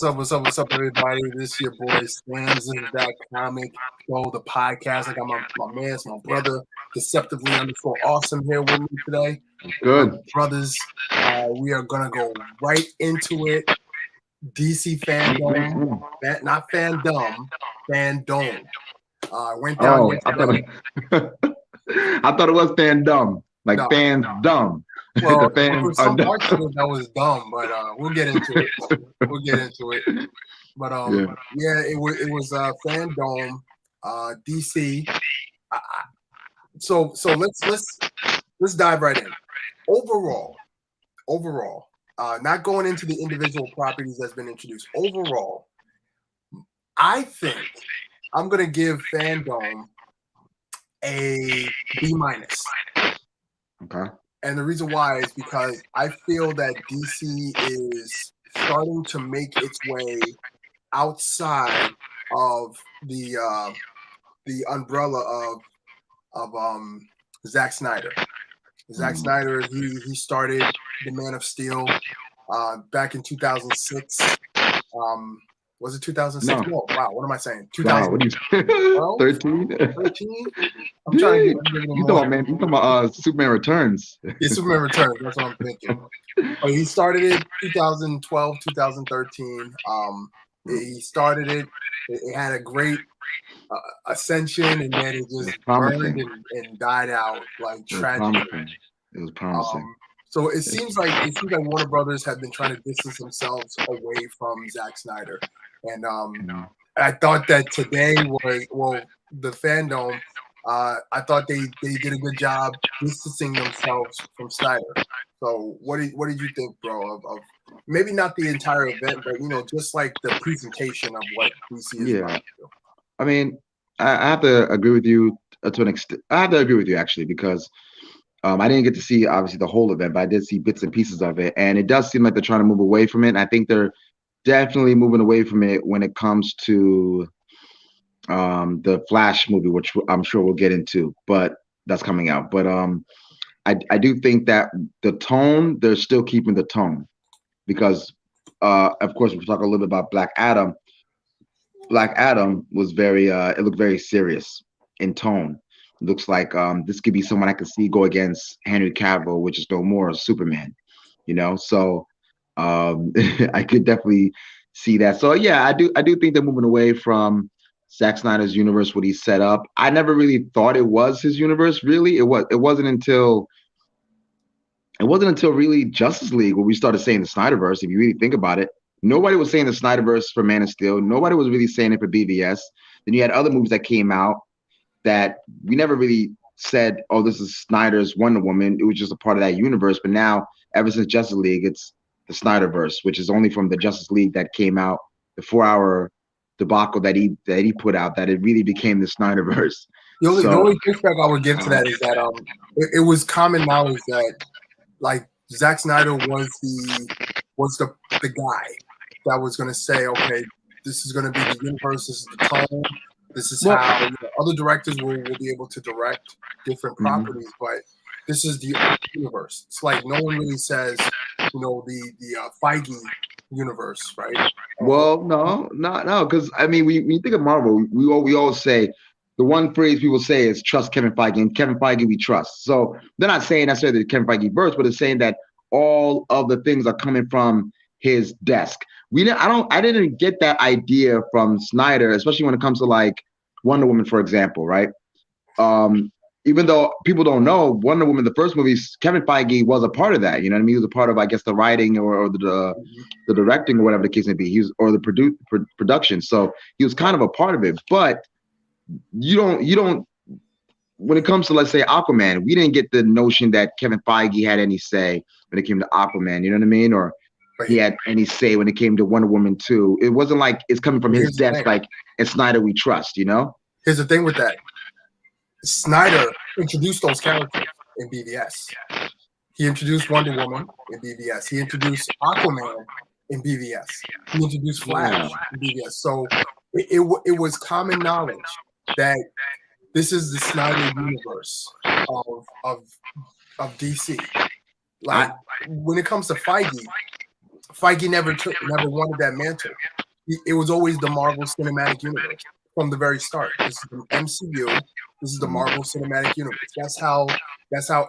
What's up, everybody? This is your boy Slams. This is that comic show, the podcast. I got my man, my brother, Deceptively _ awesome here with me today. Good. Brothers, we are going to go right into it. DC Fandome, not Fandom, Fandome. Went down yesterday. I thought it was Fandom, like No. fans dumb. Well, The fans there were some parts of it that was dumb, but we'll get into it. But yeah, it was Fandome, DC. So let's dive right in. Overall, not going into the individual properties that's been introduced. Overall, I think I'm gonna give Fandome a B-. Okay. And the reason why is because I feel that DC is starting to make its way outside of the umbrella of Zack Snyder. Zack Snyder, he started the Man of Steel back in 2006. Was it 2006? No. Wow, what am I saying? 2012? 13? 13? I'm trying to get you talking about Superman Returns. Yeah, Superman Returns. That's what I'm thinking. But he started it 2012, 2013. He started it. It had a great ascension, and then it just burned and died out like tragedy. It was promising. So it seems like Warner Brothers have been trying to distance themselves away from Zack Snyder, and I thought that today was the Fandome. I thought they did a good job distancing themselves from Snyder. So what did you think, bro? Of maybe not the entire event, but just like the presentation of what DC is about to do. I mean, I have to agree with you to an extent. I have to agree with you actually because I didn't get to see obviously the whole event, but I did see bits and pieces of it, and it does seem like they're trying to move away from it. And I think they're definitely moving away from it when it comes to the Flash movie, which I'm sure we'll get into, but that's coming out. But I do think that the tone, they're still keeping the tone because of course we'll talk a little bit about Black Adam. Black Adam was it looked very serious in tone. It looks like this could be someone I could see go against Henry Cavill, which is no more Superman, so I could definitely see that. So yeah, I do think they're moving away from Zack Snyder's universe, what he set up. I never really thought it was his universe, really. It wasn't until really Justice League where we started saying the Snyderverse, if you really think about it. Nobody was saying the Snyderverse for Man of Steel. Nobody was really saying it for BVS. Then you had other movies that came out that we never really said, oh, this is Snyder's Wonder Woman. It was just a part of that universe. But now, ever since Justice League, it's the Snyderverse, which is only from the Justice League that came out, the 4-hour debacle that he put out, that it really became the Snyderverse. The only pushback I would give to that is that it was common knowledge that like Zack Snyder was the guy that was going to say, okay, this is going to be the universe, this is the tone, this is how other directors will be able to direct different properties, but this is the universe. It's like no one really says, the Feige universe, right? Well, no, because I mean, when you think of Marvel, we always say the one phrase people say is trust Kevin Feige, and Kevin Feige we trust. So they're not saying necessarily the Kevin Feige verse, but it's saying that all of the things are coming from his desk. I didn't get that idea from Snyder, especially when it comes to like Wonder Woman, for example, right? Even though people don't know, Wonder Woman, the first movie, Kevin Feige was a part of that. You know what I mean? He was a part of, I guess, the writing or the directing or whatever the case may be. Or the production. So he was kind of a part of it. But you don't. When it comes to, let's say, Aquaman, we didn't get the notion that Kevin Feige had any say when it came to Aquaman. You know what I mean? Or he had any say when it came to Wonder Woman 2. It wasn't like it's coming from his desk, like it's Snyder we trust. Here's the thing with that. Snyder introduced those characters in BVS. He introduced Wonder Woman in BVS. He introduced Aquaman in BVS. He introduced Flash in BVS. So it was common knowledge that this is the Snyder universe of DC. Like when it comes to Feige Feige never wanted that mantle. It was always the Marvel Cinematic Universe from the very start. This is the MCU. This is the Marvel Cinematic Universe. That's how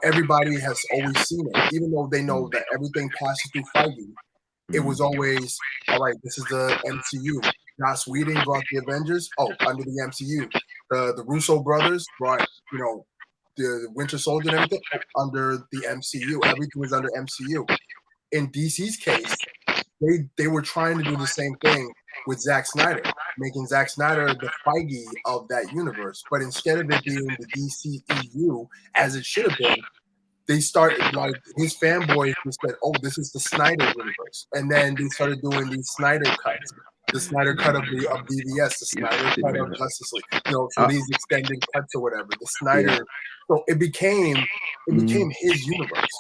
everybody has always seen it. Even though they know that everything passes through Feige, it was always, all right, this is the MCU. Joss Whedon brought the Avengers. Oh, under the MCU. The Russo brothers brought, the Winter Soldier and everything under the MCU. Everything was under MCU. In DC's case, they were trying to do the same thing with Zack Snyder, making Zack Snyder the Feige of that universe. But instead of it being the DCEU as it should have been, they started, like, his fanboys just said, "Oh, this is the Snyder universe," and then they started doing these Snyder cuts, the Snyder cut of BVS, the Snyder cut of Justice League, for these extended cuts or whatever. The Snyder, so it became his universe.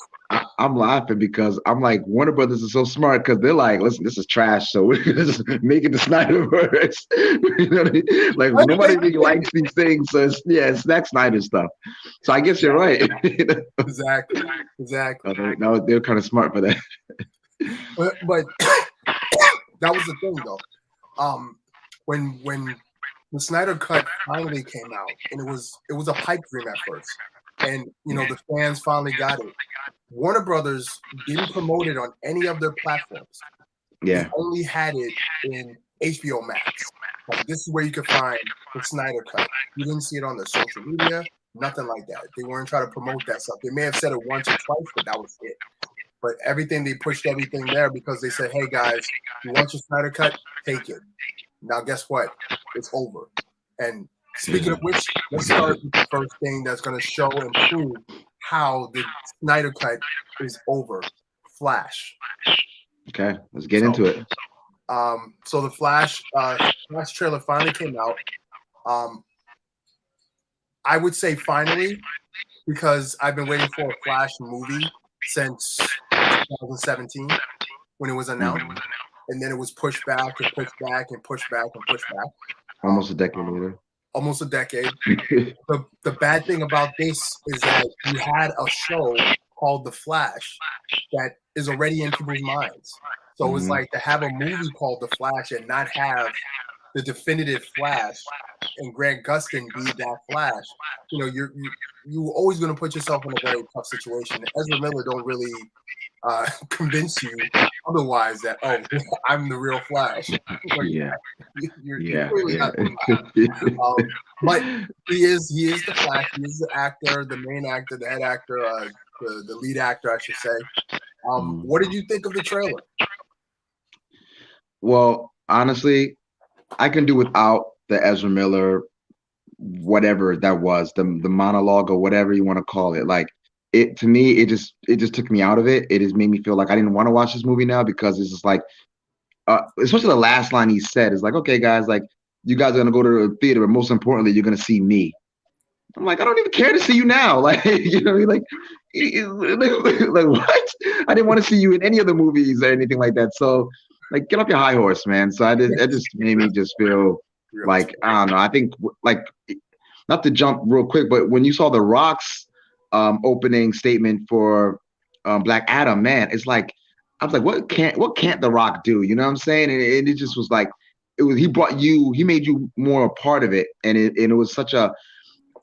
I'm laughing because I'm like, Warner Brothers is so smart because they're like, listen, this is trash, so we're gonna just make it the Snyderverse. You know what I mean? Like, nobody really likes these things, so it's Zack Snyder stuff. So I guess you're right. Exactly. No, they're kind of smart for that. But that was the thing, though. When the Snyder Cut finally came out, and it was a pipe dream at first, and the fans finally got it. Warner Brothers didn't promote it on any of their platforms. Yeah. They only had it in HBO Max. Like, this is where you could find the Snyder Cut. You didn't see it on their social media, nothing like that. They weren't trying to promote that stuff. They may have said it once or twice, but that was it. But they pushed everything there because they said, hey, guys, you want your Snyder Cut? Take it. Now, guess what? It's over. And speaking of which, let's start with the first thing that's going to show and prove how the Snyder Cut is over. Flash. Okay, let's get into it. So the Flash trailer finally came out. I would say finally, because I've been waiting for a Flash movie since 2017 when it was announced, and then it was pushed back and pushed back and pushed back and pushed back. Almost a decade later. Almost a decade. The bad thing about this is that you had a show called The Flash that is already in people's minds. So it's like to have a movie called The Flash and not have the definitive Flash and Grant Gustin be that Flash. You're always going to put yourself in a very tough situation. Ezra Miller don't really convince you otherwise that, oh, I'm the real Flash. You're really not the Flash. But he is the Flash. He is the actor, the main actor, the head actor, the lead actor, I should say. What did you think of the trailer? Well, honestly, I can do without the Ezra Miller, whatever that was, the monologue or whatever you want to call it. Like, it, to me, it just took me out of it. It just made me feel like I didn't want to watch this movie now, because it's just like, especially the last line he said is like, okay, guys, like, you guys are gonna go to the theater, but most importantly, you're gonna see me. I'm like, I don't even care to see you now. Like, you know what I mean? Like what? I didn't want to see you in any of the movies or anything like that. So, like, get off your high horse, man. So it just made me just feel like, I don't know. I think, like, not to jump real quick, but when you saw The Rock's opening statement for Black Adam, man, it's like, I was like, what can't The Rock do? You know what I'm saying? And it just was like, he made you more a part of it, and it was such a,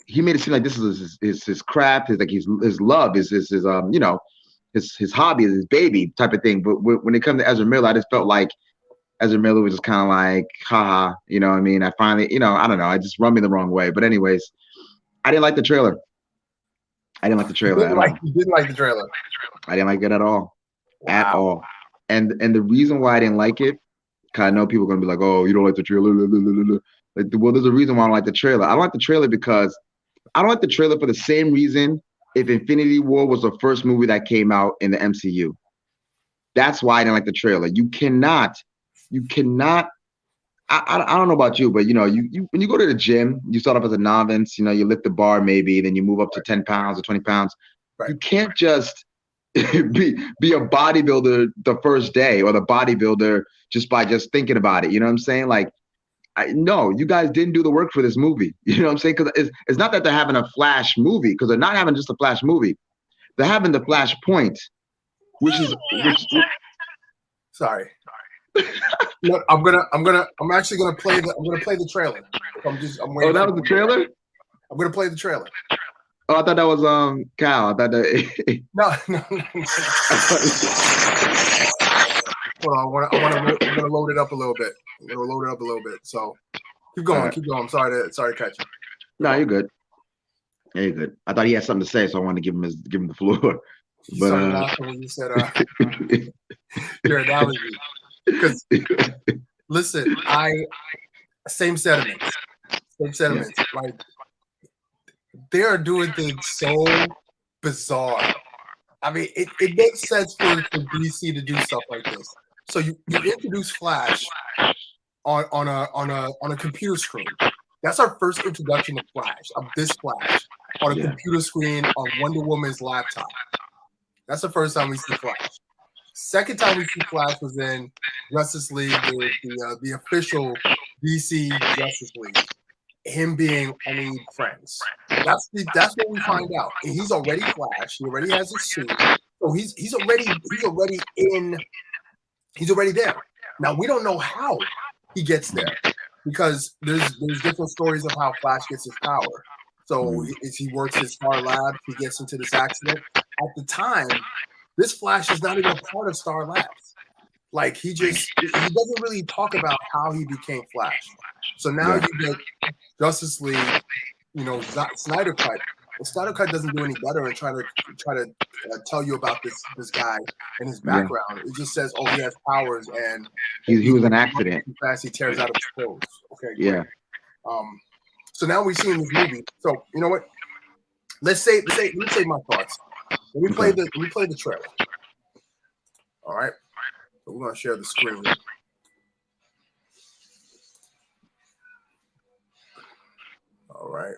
he made it seem like this is his craft, his love, his hobby, his baby type of thing. But when it comes to Ezra Miller, I just felt like Ezra Miller was just kind of like, haha, you know what I mean? I finally, I don't know, I just rubbed me the wrong way. But anyways, I didn't like the trailer. You didn't like the trailer? I didn't like it at all. Wow. At all. And the reason why I didn't like it, because I know people are going to be like, oh, you don't like the trailer. Like, well, there's a reason why I don't like the trailer. I don't like the trailer because I don't like the trailer for the same reason if Infinity War was the first movie that came out in the MCU. That's why I didn't like the trailer. You cannot. I don't know about you, but you when you go to the gym, you start off as a novice, you lift the bar maybe, then you move up to 10 pounds or 20 pounds. Right. You can't just be a bodybuilder the first day, or the bodybuilder just by just thinking about it. You know what I'm saying? Like, no, you guys didn't do the work for this movie. You know what I'm saying? Because it's not that they're having a Flash movie, because they're not having just a Flash movie. They're having the Flash Point, which Sorry. No, I'm actually gonna play the trailer. I'm waiting. Oh, that was the trailer? I'm gonna play the trailer. Oh, I thought that was Cal. I thought that. No. Hold on, I'm gonna load it up a little bit. So keep going, right. keep going. I'm sorry to catch you. No, you're good. Yeah, you're good. I thought he had something to say, so I wanted to give him the floor. You started laughing when you said your analogy. Because listen, same sentiments. Yeah. Like they are doing things so bizarre. I mean, it makes sense for DC to do stuff like this. So you introduce Flash on a computer screen. That's our first introduction of Flash, of this Flash, on a computer screen on Wonder Woman's laptop. That's the first time we see Flash. Second time we see Flash was in Justice League, the official DC Justice League. Him being, friends. That's what we find out. And he's already Flash. He already has his suit. So he's already there. Now we don't know how he gets there because there's different stories of how Flash gets his power. So he works his Star Labs, he gets into this accident. At the time, this Flash is not even a part of Star Labs. Like he doesn't really talk about how he became Flash. So now you get Justice League, Snyder Cut. The Snyder Cut doesn't do any better and try to tell you about this guy and his background. Yeah. It just says, he has powers and he was an accident. Fast, he tears out of his clothes. Okay, great. Yeah. So now we see in this movie. So you know what? Let me say my thoughts. Let me play the trailer. All right. So we're gonna share the screen. All right.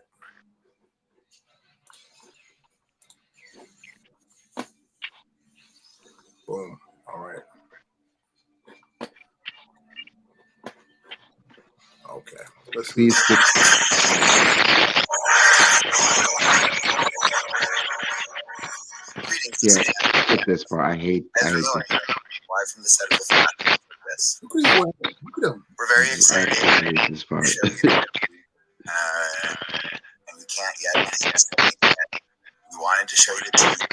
Boom. All right. Okay. Let's see. Yeah, skip this part. I hate this. Live from the set of the flat this. We're very excited. I hate this part. And we can't yet. We wanted to show you the teaser.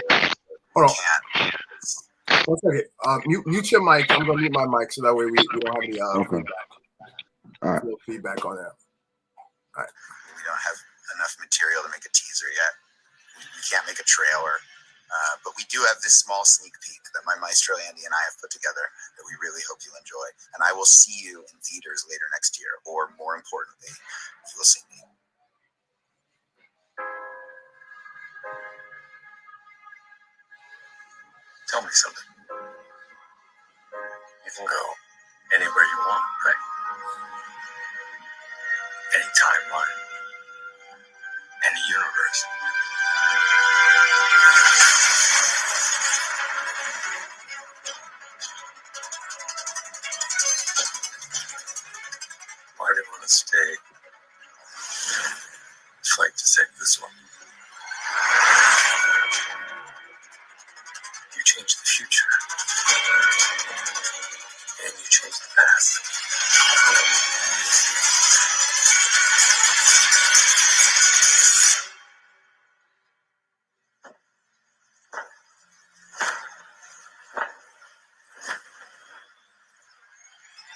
Hold on. 1 second. Mute your mic. I'm gonna mute my mic so that way we don't have any feedback. All right. No feedback on that. All right. We don't have enough material to make a teaser yet. We can't make a trailer. But we do have this small sneak peek that my maestro Andy and I have put together that we really hope you'll enjoy. And I will see you in theaters later next year, or more importantly, you will see me. Tell me something. You can go anywhere you want, right? Any timeline, any universe. Why do you want to stay? Fight to save this one. You change the future. And you change the past.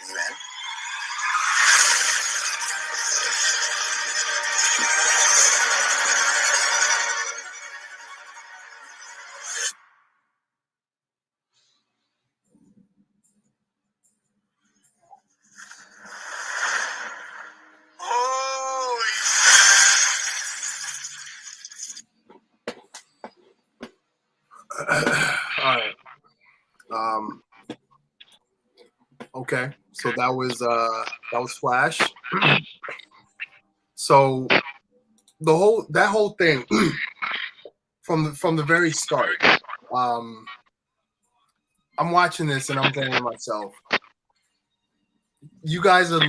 You in? All right. Okay. So that was Flash. So that whole thing from the very start. I'm watching this and I'm thinking to myself, you guys are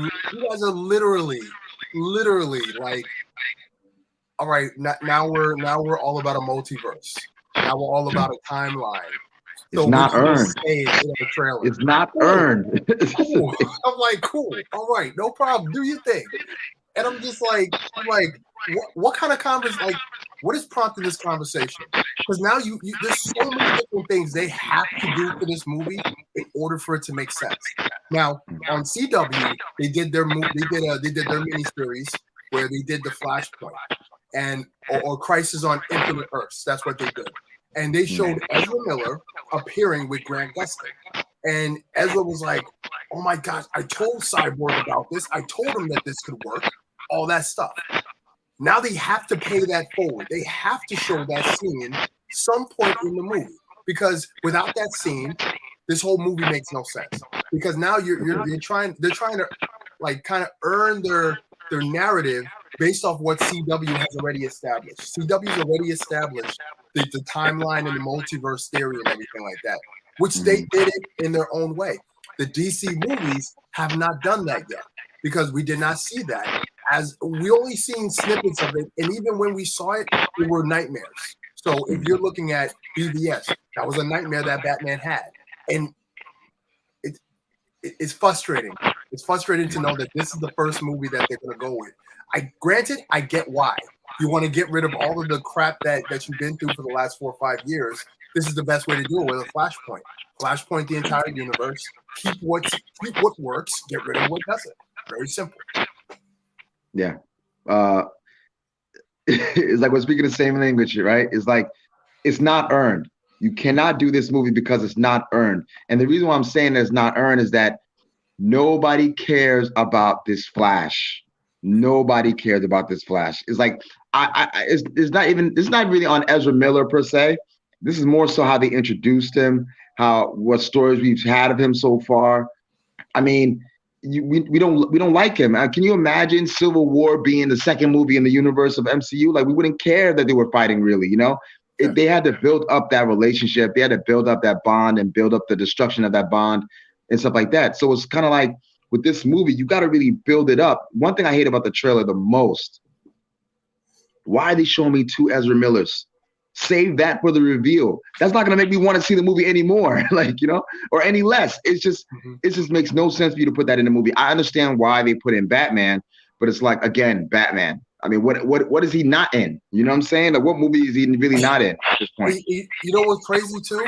literally like, all right, now we're all about a multiverse. Now we're all about a timeline. It's not earned. In the trailer. It's not earned. Cool. I'm like, cool. All right, no problem. Do your thing. And I'm just like, what kind of conversation? Like, what is prompting this conversation? Because now there's so many different things they have to do for this movie in order for it to make sense. Now on CW, they did their miniseries where they did the Flashpoint and or Crisis on Infinite Earths. That's what they did, and they showed Ezra Miller appearing with Grant Gustin, and Ezra was like, "Oh my gosh, I told Cyborg about this. I told him that this could work." All that stuff. Now they have to pay that forward. They have to show that scene some point in the movie, because without that scene, this whole movie makes no sense. Because now they're trying to like kind of earn their narrative based off what CW has already established. CW's already established the timeline and the multiverse theory and everything like that, which they did it in their own way. The DC movies have not done that yet because we did not see that. As we only seen snippets of it, and even when we saw it, they were nightmares. So if you're looking at BVS, that was a nightmare that Batman had, and it's frustrating. It's frustrating to know that this is the first movie that they're going to go with. I get why you want to get rid of all of the crap that you've been through for the last 4 or 5 years. This is the best way to do it with a Flashpoint. Flashpoint the entire universe. Keep what works. Get rid of what doesn't. Very simple. Yeah. It's like we're speaking the same language, right? It's like, it's not earned. You cannot do this movie because it's not earned. And the reason why I'm saying that it's not earned is that nobody cares about this Flash. Nobody cares about this Flash. It's like, it's not really on Ezra Miller per se. This is more so how they introduced him, what stories we've had of him so far. I mean, we don't like him. Can you imagine Civil War being the second movie in the universe of MCU? Like, we wouldn't care that they were fighting, really, you know? They had to build up that relationship. They had to build up that bond and build up the destruction of that bond and stuff like that. So it's kind of like with this movie, you got to really build it up. One thing I hate about the trailer the most, why are they showing me 2 Ezra Millers? Save that for the reveal. That's not going to make me want to see the movie anymore, like, you know, or any less. It just makes no sense for you to put that in the movie. I understand why they put in Batman, but it's like, again, Batman. I mean, what is he not in? You know what I'm saying? Like, what movie is he really not in at this point? You know what's crazy too?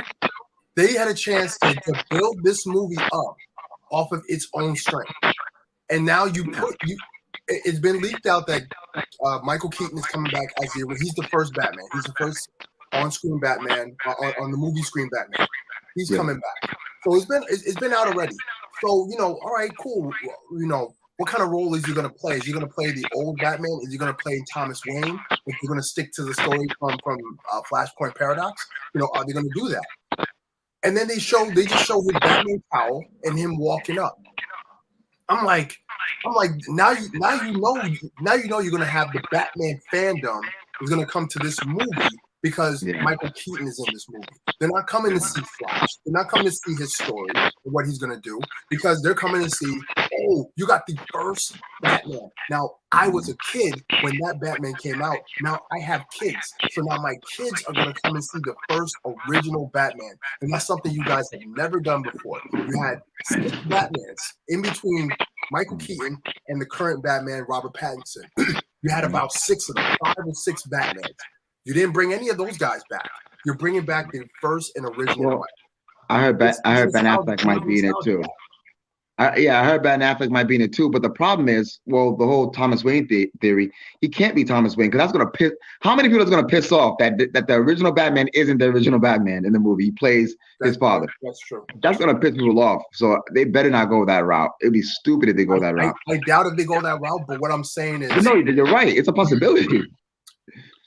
They had a chance to build this movie up off of its own strength, and now it's been leaked out that Michael Keaton is coming back as he's the first Batman. He's the first on-screen Batman, on the movie screen Batman. He's coming back. So it's been out already. So, you know, all right, cool. You know, what kind of role is he going to play? Is he going to play the old Batman? Is he going to play Thomas Wayne? If you're going to stick to the story from Flashpoint Paradox, you know, are they going to do that? And then they just show his Batman cowl and him walking up. I'm like, now you know you're gonna have the Batman fandom is gonna come to this movie because Michael Keaton is in this movie. They're not coming to see Flash. They're not coming to see his story and what he's gonna do, because they're coming to see, oh, you got the first Batman. Now, I was a kid when that Batman came out. Now I have kids, so now my kids are gonna come and see the first original Batman, and that's something you guys have never done before. You had 6 Batmans in between Michael Keaton and the current Batman, Robert Pattinson. You had about 6 of them, 5 or 6 Batmans. You didn't bring any of those guys back. You're bringing back the first and original. I heard Ben Affleck might be in it too. I heard Ben Affleck might be in it too. But the problem is, well, the whole Thomas Wayne theory, he can't be Thomas Wayne, because that's going to piss. How many people is going to piss off that the original Batman isn't the original Batman in the movie? He plays his father. That's true. That's going to piss people off. So they better not go that route. It'd be stupid if they go that route. I doubt if they go that route. But what I'm saying is, no, you're right. It's a possibility.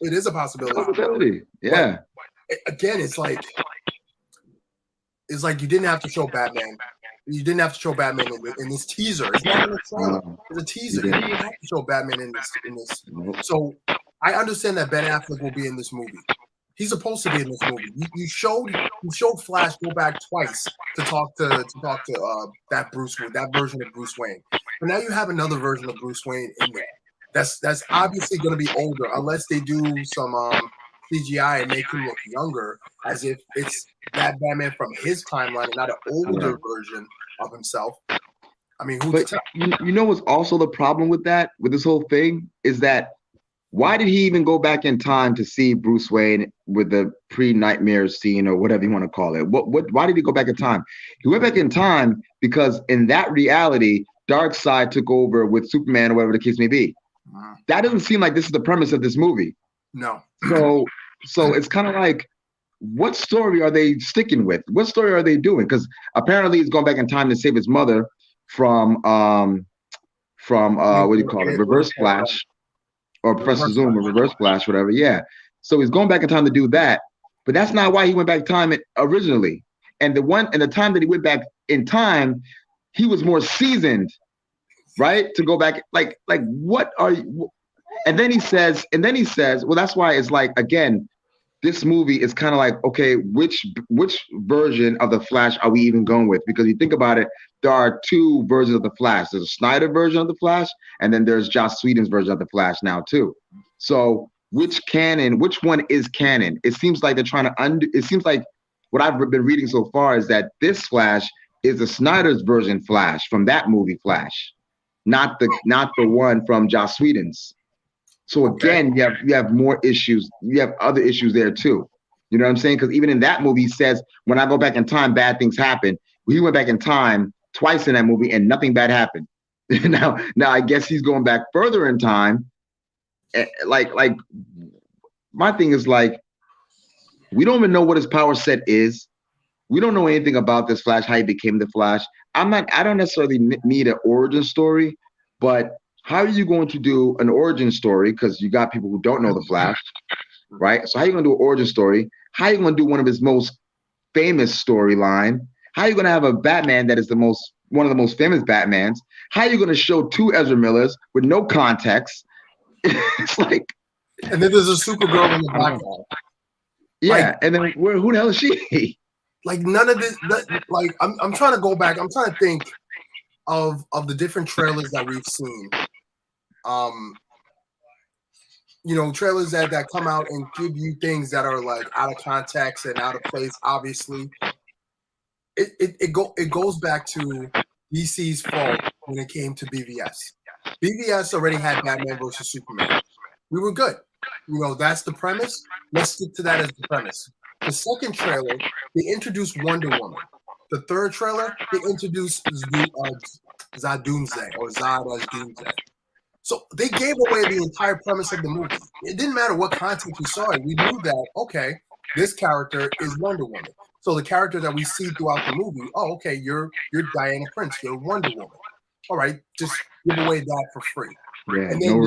It is a possibility. Yeah. But again, it's like you didn't have to show Batman. You didn't have to show Batman in this teaser. It's not in the trailer. It's a teaser. You didn't have to show Batman in this. So I understand that Ben Affleck will be in this movie. He's supposed to be in this movie. You showed Flash go back twice to talk to that version of Bruce Wayne. But now you have another version of Bruce Wayne in there. That's obviously going to be older, unless they do some CGI and make him look younger, as if it's that Batman from his timeline and not an older version of himself. I mean, who could tell? You know what's also the problem with this whole thing is that why did he even go back in time to see Bruce Wayne with the pre-nightmare scene or whatever you want to call it? Why did he go back in time? He went back in time because in that reality, Darkseid took over with Superman or whatever the case may be. That doesn't seem like this is the premise of this movie. No. So it's kind of like, what story are they sticking with? What story are they doing? Because apparently he's going back in time to save his mother from what do you call it? Reverse Flash. Or Professor Zoom or Reverse Flash, whatever. Yeah. So he's going back in time to do that. But that's not why he went back in time originally. And the time that he went back in time, he was more seasoned, right? To go back, like what are you? And then he says, well, that's why it's like, again, this movie is kind of like, okay, which version of the Flash are we even going with? Because you think about it, there are two versions of the Flash. There's a Snyder version of the Flash, and then there's Joss Whedon's version of the Flash now too. So which one is canon? It seems like they're trying to it seems like what I've been reading so far is that this Flash is the Snyder's version Flash from that movie Flash, not the one from Joss Whedon's. So again, you have more issues. You have other issues there too. You know what I'm saying? Because even in that movie, he says, when I go back in time, bad things happen. He went back in time twice in that movie and nothing bad happened. now I guess he's going back further in time. Like my thing is like, we don't even know what his power set is. We don't know anything about this Flash, how he became the Flash. I don't necessarily need an origin story, but how are you going to do an origin story? Because you got people who don't know the Flash, right? So how are you going to do an origin story? How are you going to do one of his most famous storyline? How are you going to have a Batman that is one of the most famous Batmans? How are you going to show two Ezra Millers with no context? It's like, and then there's a Supergirl in the background. Yeah, like, and then who the hell is she? Like none of this. Like I'm trying to go back. I'm trying to think of the different trailers that we've seen. Trailers that come out and give you things that are like out of context and out of place. Obviously, it goes back to DC's fault when it came to BVS. BVS already had Batman versus Superman. We were good. That's the premise. Let's stick to that as the premise. The second trailer, they introduced Wonder Woman. The third trailer, they introduced Zod Doomsday or Zod as Doomsday. So they gave away the entire premise of the movie. It didn't matter what content we saw it. We knew that, okay, this character is Wonder Woman. So the character that we see throughout the movie, oh, okay, you're Diana Prince, you're Wonder Woman. All right, just give away that for free. Yeah, and then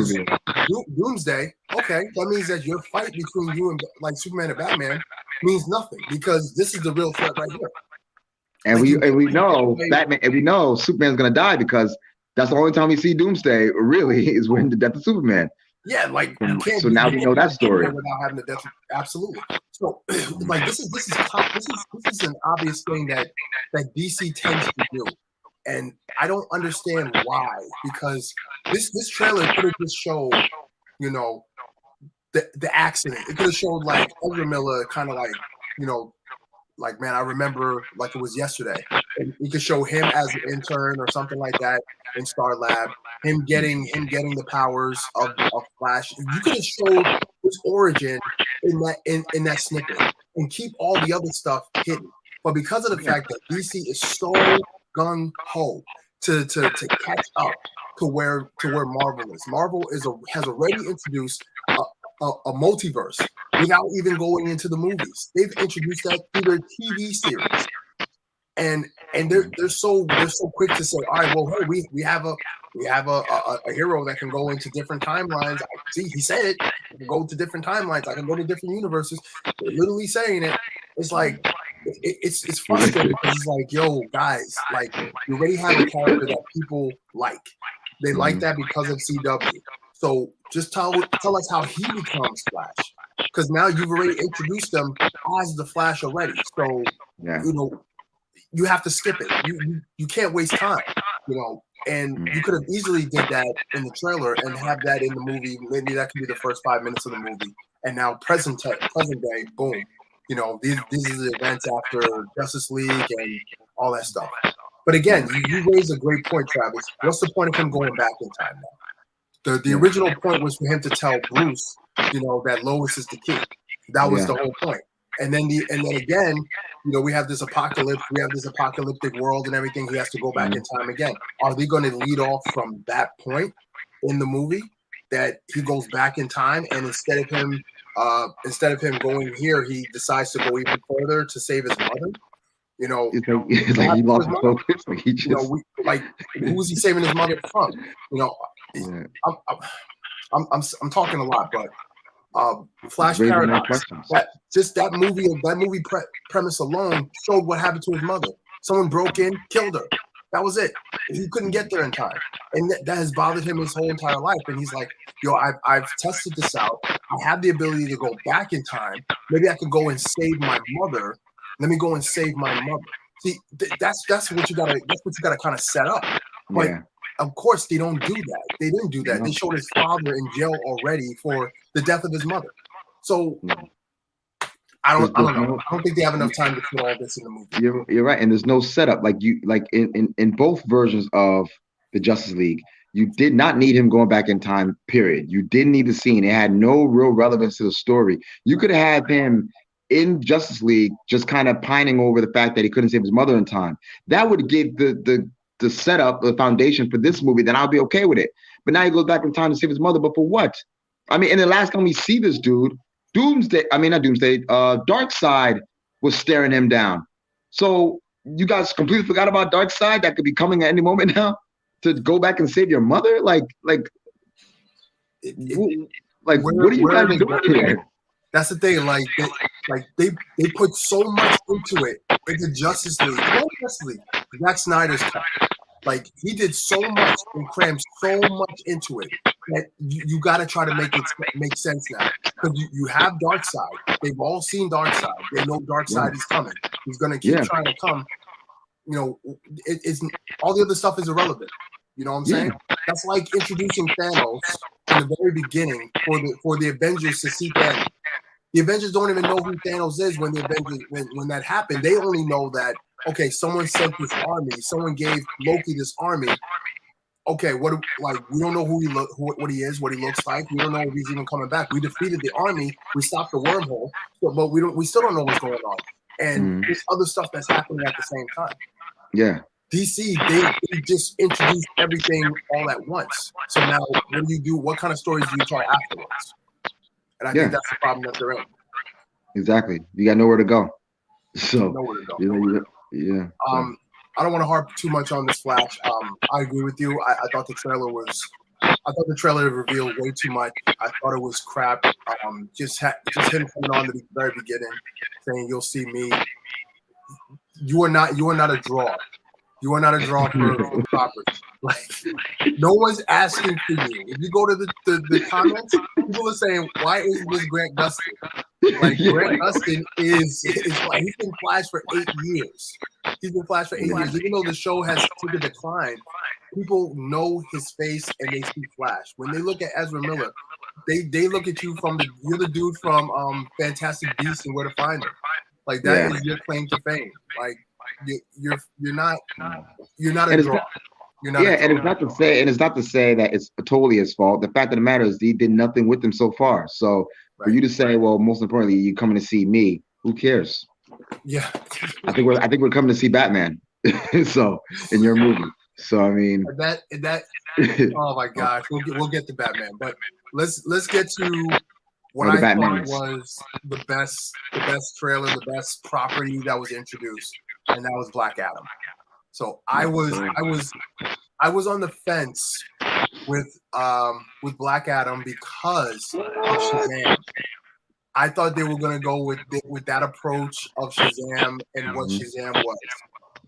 Doomsday, okay, that means that your fight between you and like Superman and Batman means nothing because this is the real threat right here. And we know Batman, and we know Superman's gonna die because that's the only time we see Doomsday really is when the death of Superman. Yeah, like so now we know that story without having the death. Absolutely. So like this is an obvious thing that DC tends to do. And I don't understand why, because this trailer could have just showed, the accident. It could have showed like Ezra Miller kind of like, like, man, I remember like it was yesterday. And you could show him as an intern or something like that in Star Lab, him getting the powers of Flash. You could have showed his origin in that snippet and keep all the other stuff hidden. But because of the fact that DC is so gung ho to catch up to where Marvel is. Marvel has already introduced a multiverse without even going into the movies. They've introduced that through their TV series, and they're so quick to say, all right, well, hey, we have a hero that can go into different timelines. See, he said it. I can go to different timelines. I can go to different universes. They're literally saying it. It's like. It's frustrating because it's like, yo, guys, like you already have a character that people like. They like that because of CW. So just tell us how he becomes Flash, because now you've already introduced them as the Flash already. So you have to skip it. You can't waste time. And you could have easily did that in the trailer and have that in the movie. Maybe that could be the first 5 minutes of the movie, and now present day, boom. You know, these are the events after Justice League and all that stuff. But again, you raised a great point, Travis. What's the point of him going back in time now? The original point was for him to tell Bruce, you know, that Lois is the key. That was the whole point. And then again, you know, we have this apocalypse, we have this apocalyptic world and everything. He has to go back in time again. Are they going to lead off from that point in the movie that he goes back in time, and instead of him going here, he decides to go even further to save his mother? You know, it's like he lost his focus. Like he just, you know, who was he saving his mother from? You know, I'm talking a lot, but Flash Paradox. That movie premise alone showed what happened to his mother. Someone broke in, killed her. That was it. He couldn't get there in time, and that has bothered him his whole entire life. And he's like, "Yo, I've tested this out. I have the ability to go back in time. Maybe I could go and save my mother. Let me go and save my mother." See, that's what you gotta kind of set up. But of course, they don't do that. They didn't do that. They showed his father in jail already for the death of his mother. So I don't know. I don't think they have enough time to put all this in the movie. You're right, and there's no setup. Like in both versions of the Justice League, you did not need him going back in time. Period. You didn't need the scene. It had no real relevance to the story. You could have him in Justice League just kind of pining over the fact that he couldn't save his mother in time. That would give the setup, the foundation for this movie. Then I'll be okay with it. But now he goes back in time to save his mother. But for what? I mean, and the last time we see this dude, Darkseid was staring him down. So you guys completely forgot about Darkseid that could be coming at any moment now to go back and save your mother? What are you guys doing here? That's the thing. They put so much into it into Justice League. Zack Snyder's cut. Like, he did so much and crammed so much into it that you got to try to make it make sense now. Because you have Darkseid. They've all seen Darkseid. They know Darkseid is coming. He's going to keep trying to come. You know, it's all the other stuff is irrelevant. You know what I'm saying? That's like introducing Thanos in the very beginning for the Avengers to see Thanos. The Avengers don't even know who Thanos is when that happened. They only know that, okay, someone sent this army. Someone gave Loki this army. Okay, we don't know what he is, what he looks like. We don't know if he's even coming back. We defeated the army. We stopped the wormhole, but we still don't know what's going on. And there's other stuff that's happening at the same time. Yeah. DC, they just introduced everything all at once. So now, what do you do? What kind of stories do you tell afterwards? And I think that's the problem that they're in. Exactly. You got nowhere to go. So nowhere to go. Yeah. I don't want to harp too much on this Flash. I agree with you. I thought the trailer revealed way too much. I thought it was crap. Just him coming on at the very beginning, saying, "You'll see me." You are not a draw. You are not a draw for property. Like, no one's asking for you. If you go to the comments, people are saying, "Why isn't this Grant Gustin?" Like, Grant Gustin is like, he's been Flash for 8 years. He's been Flash for 8 years. Even though the show has taken a decline, people know his face and they see Flash. When they look at Ezra Miller, they look at you you're the dude from Fantastic Beasts and Where to Find Them. Like, that is your claim to fame. Like, you're not a draw. And it's not to say that it's totally his fault. The fact of the matter is, he did nothing with them so far. So for you to say, well, most importantly, you're coming to see me, who cares? Yeah, I think we're coming to see Batman. So in your movie. So I mean, that oh my gosh, we'll get to Batman, but let's get to what I thought was the best trailer, the best property that was introduced, and that was Black Adam. So I was on the fence with Black Adam because of Shazam. I thought they were going to go with that approach of Shazam and what Shazam was.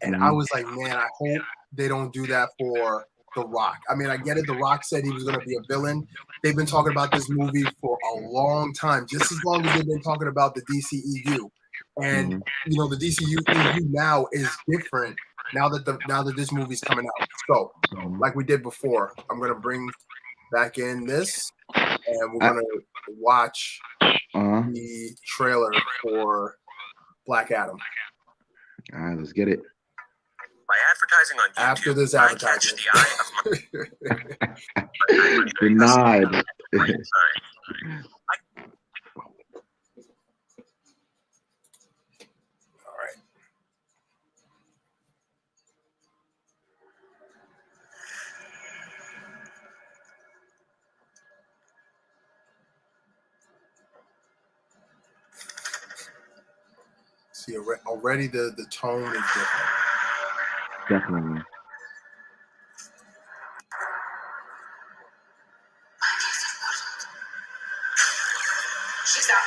And I was like, man, I hope they don't do that for The Rock. I mean, I get it. The Rock said he was going to be a villain. They've been talking about this movie for a long time, just as long as they've been talking about the DCEU. And, you know, the DCEU now is different now that this movie's coming out. So, like we did before, I'm going to bring back in this. and we're gonna watch the trailer for Black Adam. All right, let's get it. By advertising on YouTube, After this I catch advertisement. the eye of my Denied. All right. See, already the tone is different. Definitely. She's out.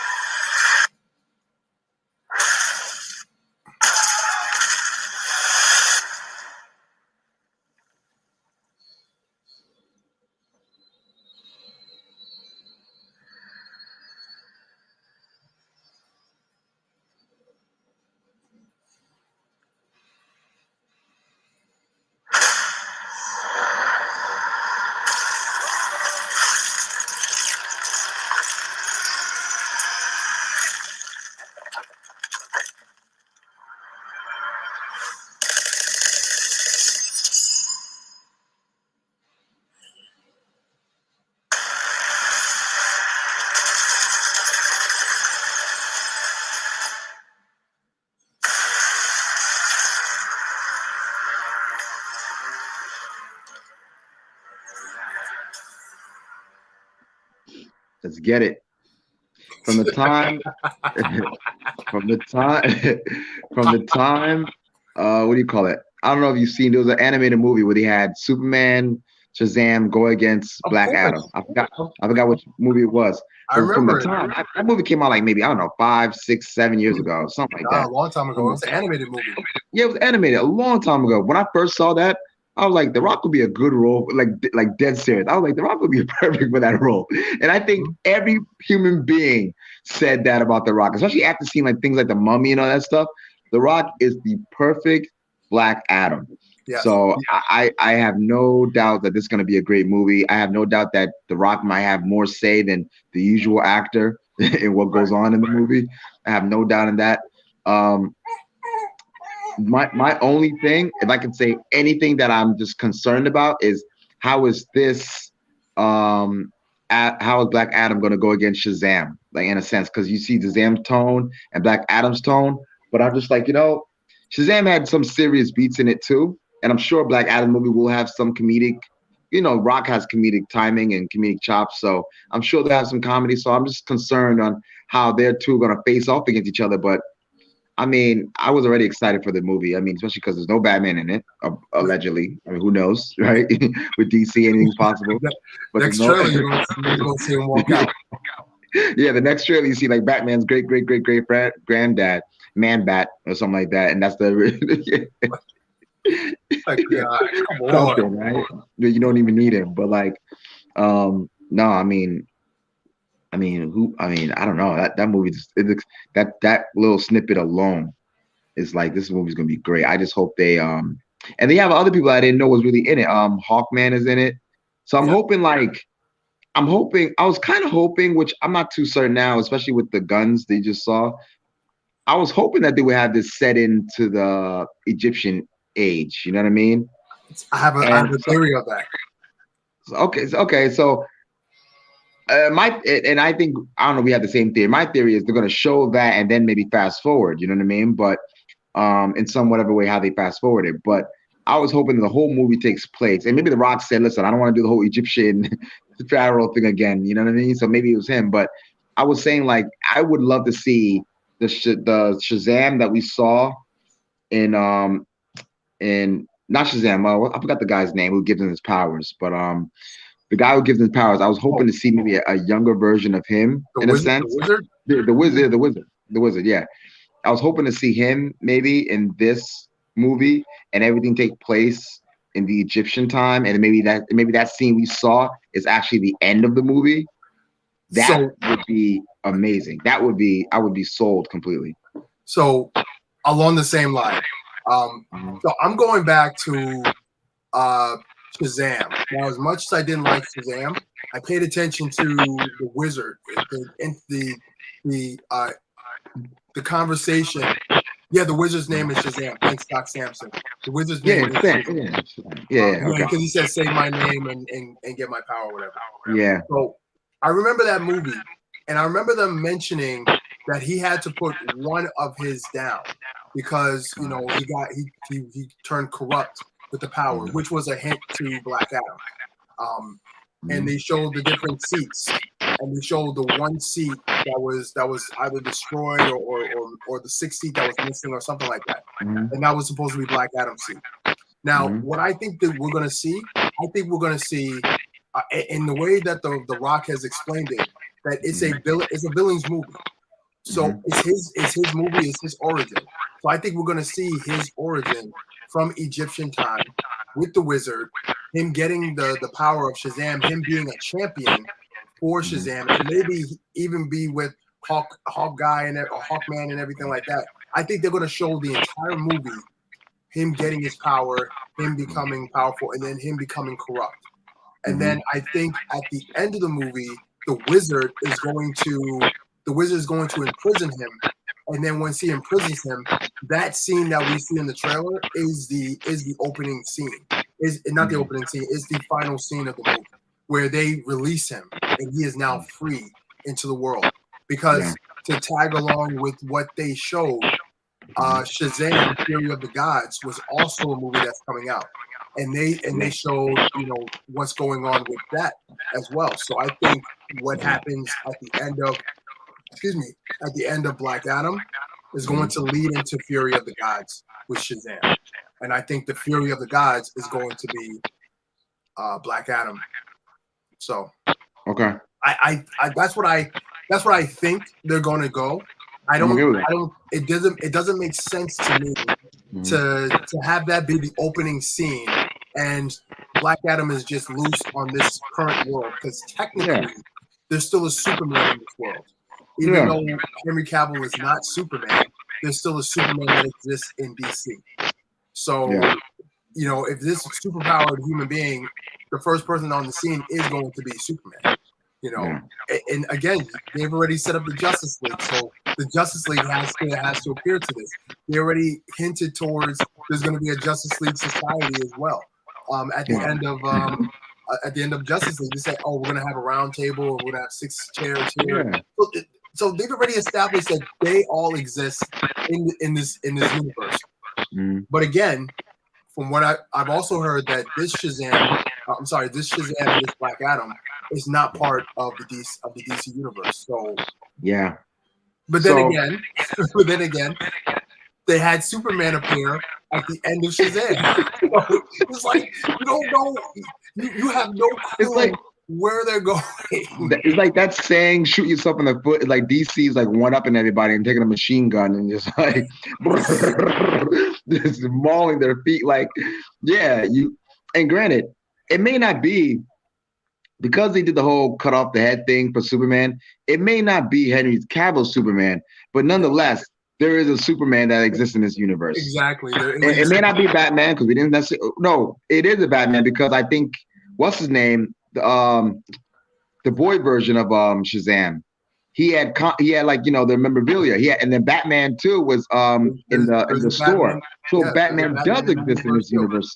Let's get it. From the time, from the time, what do you call it? I don't know if you've seen. There was an animated movie where they had Superman, Shazam go against Black Adam. I forgot which movie it was. I remember from the time that movie came out, like maybe I don't know, 5, 6, 7 years ago, something like that. A long time ago. It was an animated movie. Yeah, it was animated a long time ago. When I first saw that, I was like, The Rock would be a good role, like dead serious. I was like, The Rock would be perfect for that role. And I think every human being said that about The Rock, especially after seeing like things like The Mummy and all that stuff. The Rock is the perfect Black Adam. Yes. So I have no doubt that this is going to be a great movie. I have no doubt that The Rock might have more say than the usual actor in what goes on in the movie. I have no doubt in that. My only thing, if I can say anything that I'm just concerned about, is how is this how is Black Adam going to go against Shazam, like in a sense, because you see Shazam's tone and Black Adam's tone, but I'm just like, Shazam had some serious beats in it too, and I'm sure Black Adam movie will have some comedic, Rock has comedic timing and comedic chops, so I'm sure they'll have some comedy. So I'm just concerned on how they're two going to face off against each other. But I mean, I was already excited for the movie. I mean, especially because there's no Batman in it, allegedly. I mean, who knows, right? With DC, anything's possible. But next trailer, you're going to see him walk out. Yeah, the next trailer, you see like Batman's great granddad, Man-Bat, or something like that. And that's the... Like, come on. Something, right? You don't even need him. But like, no, I mean, I don't know. That movie, that little snippet alone is like, this movie's gonna be great. I just hope they and they have other people I didn't know was really in it. Hawkman is in it, so I'm hoping I was kind of hoping, which I'm not too certain now, especially with the guns they just saw. I was hoping that they would have this set into the Egyptian age. You know what I mean? I have a theory of that. Okay, so. I think, I don't know, we have the same theory. My theory is they're going to show that and then maybe fast forward, you know what I mean? But in some whatever way how they fast forward it. But I was hoping the whole movie takes place. And maybe The Rock said, listen, I don't want to do the whole Egyptian pharaoh thing again, you know what I mean? So maybe it was him. But I was saying, like, I would love to see the Shazam that we saw in not Shazam, I forgot the guy's name who gives him his powers, but the guy who gives him powers, I was hoping to see maybe a younger version of him in a sense. The wizard, yeah. I was hoping to see him maybe in this movie and everything take place in the Egyptian time, and maybe that scene we saw is actually the end of the movie. That would be amazing. I would be sold completely. So along the same line, so I'm going back to Shazam. Now, as much as I didn't like Shazam, I paid attention to the Wizard, the conversation. Yeah, the Wizard's name is Shazam. Thanks, Doc Samson. The Wizard's name is Shazam. Okay. Because he said, "Say my name and get my power," or whatever. Yeah. So I remember that movie, and I remember them mentioning that he had to put one of his down because he turned corrupt with the power, which was a hint to Black Adam. And they showed the different seats, and they showed the one seat that was either destroyed or the sixth seat that was missing or something like that, and that was supposed to be Black Adam's seat. Now, what I think that we're gonna see, in the way that the Rock has explained it, that it's a villain's movie. So it's his movie, it's his origin. So I think we're gonna see his origin from Egyptian time with the Wizard, him getting the power of Shazam, him being a champion for Shazam, and maybe even be with Hawkman and everything like that. I think they're gonna show the entire movie him getting his power, him becoming powerful, and then him becoming corrupt. And then I think at the end of the movie, the Wizard is going to imprison him. And then once he imprisons him, that scene that we see in the trailer is the opening scene. Is not the opening scene, is the final scene of the movie where they release him and he is now free into the world. Because to tag along with what they showed, Shazam: Fury of the Gods was also a movie that's coming out. And they showed, what's going on with that as well. So I think what happens at the end of Black Adam is going to lead into Fury of the Gods with Shazam. And I think the Fury of the Gods is going to be Black Adam. So okay. I that's what I think they're going to go. It doesn't make sense to me to have that be the opening scene and Black Adam is just loose on this current world, because technically there's still a Superman in this world. Even though Henry Cavill is not Superman, there's still a Superman that exists in DC. So, if this superpowered human being, the first person on the scene is going to be Superman. And again, they've already set up the Justice League, so the Justice League has to appear to this. They already hinted towards there's going to be a Justice League Society as well. At the end of Justice League, they say, "Oh, we're going to have a round table, and we're going to have 6 chairs here." So they've already established that they all exist in this universe. But again, from what I've also heard that this Shazam and this Black Adam is not part of the DC universe. So But then again, they had Superman appear at the end of Shazam. It's like you don't know, you have no clue. It's like where they're going. It's like that saying, "Shoot yourself in the foot." It's like DC's like one-upping everybody and taking a machine gun and just like just mauling their feet. Like, and granted, it may not be because they did the whole cut off the head thing for Superman. It may not be Henry Cavill's Superman, but nonetheless, there is a Superman that exists in this universe. Exactly. It may not be Batman because we didn't necessarily. No, it is a Batman because I think what's his name. The boy version of Shazam, he had like the memorabilia. And then Batman too was in the store. So Batman does exist in this universe.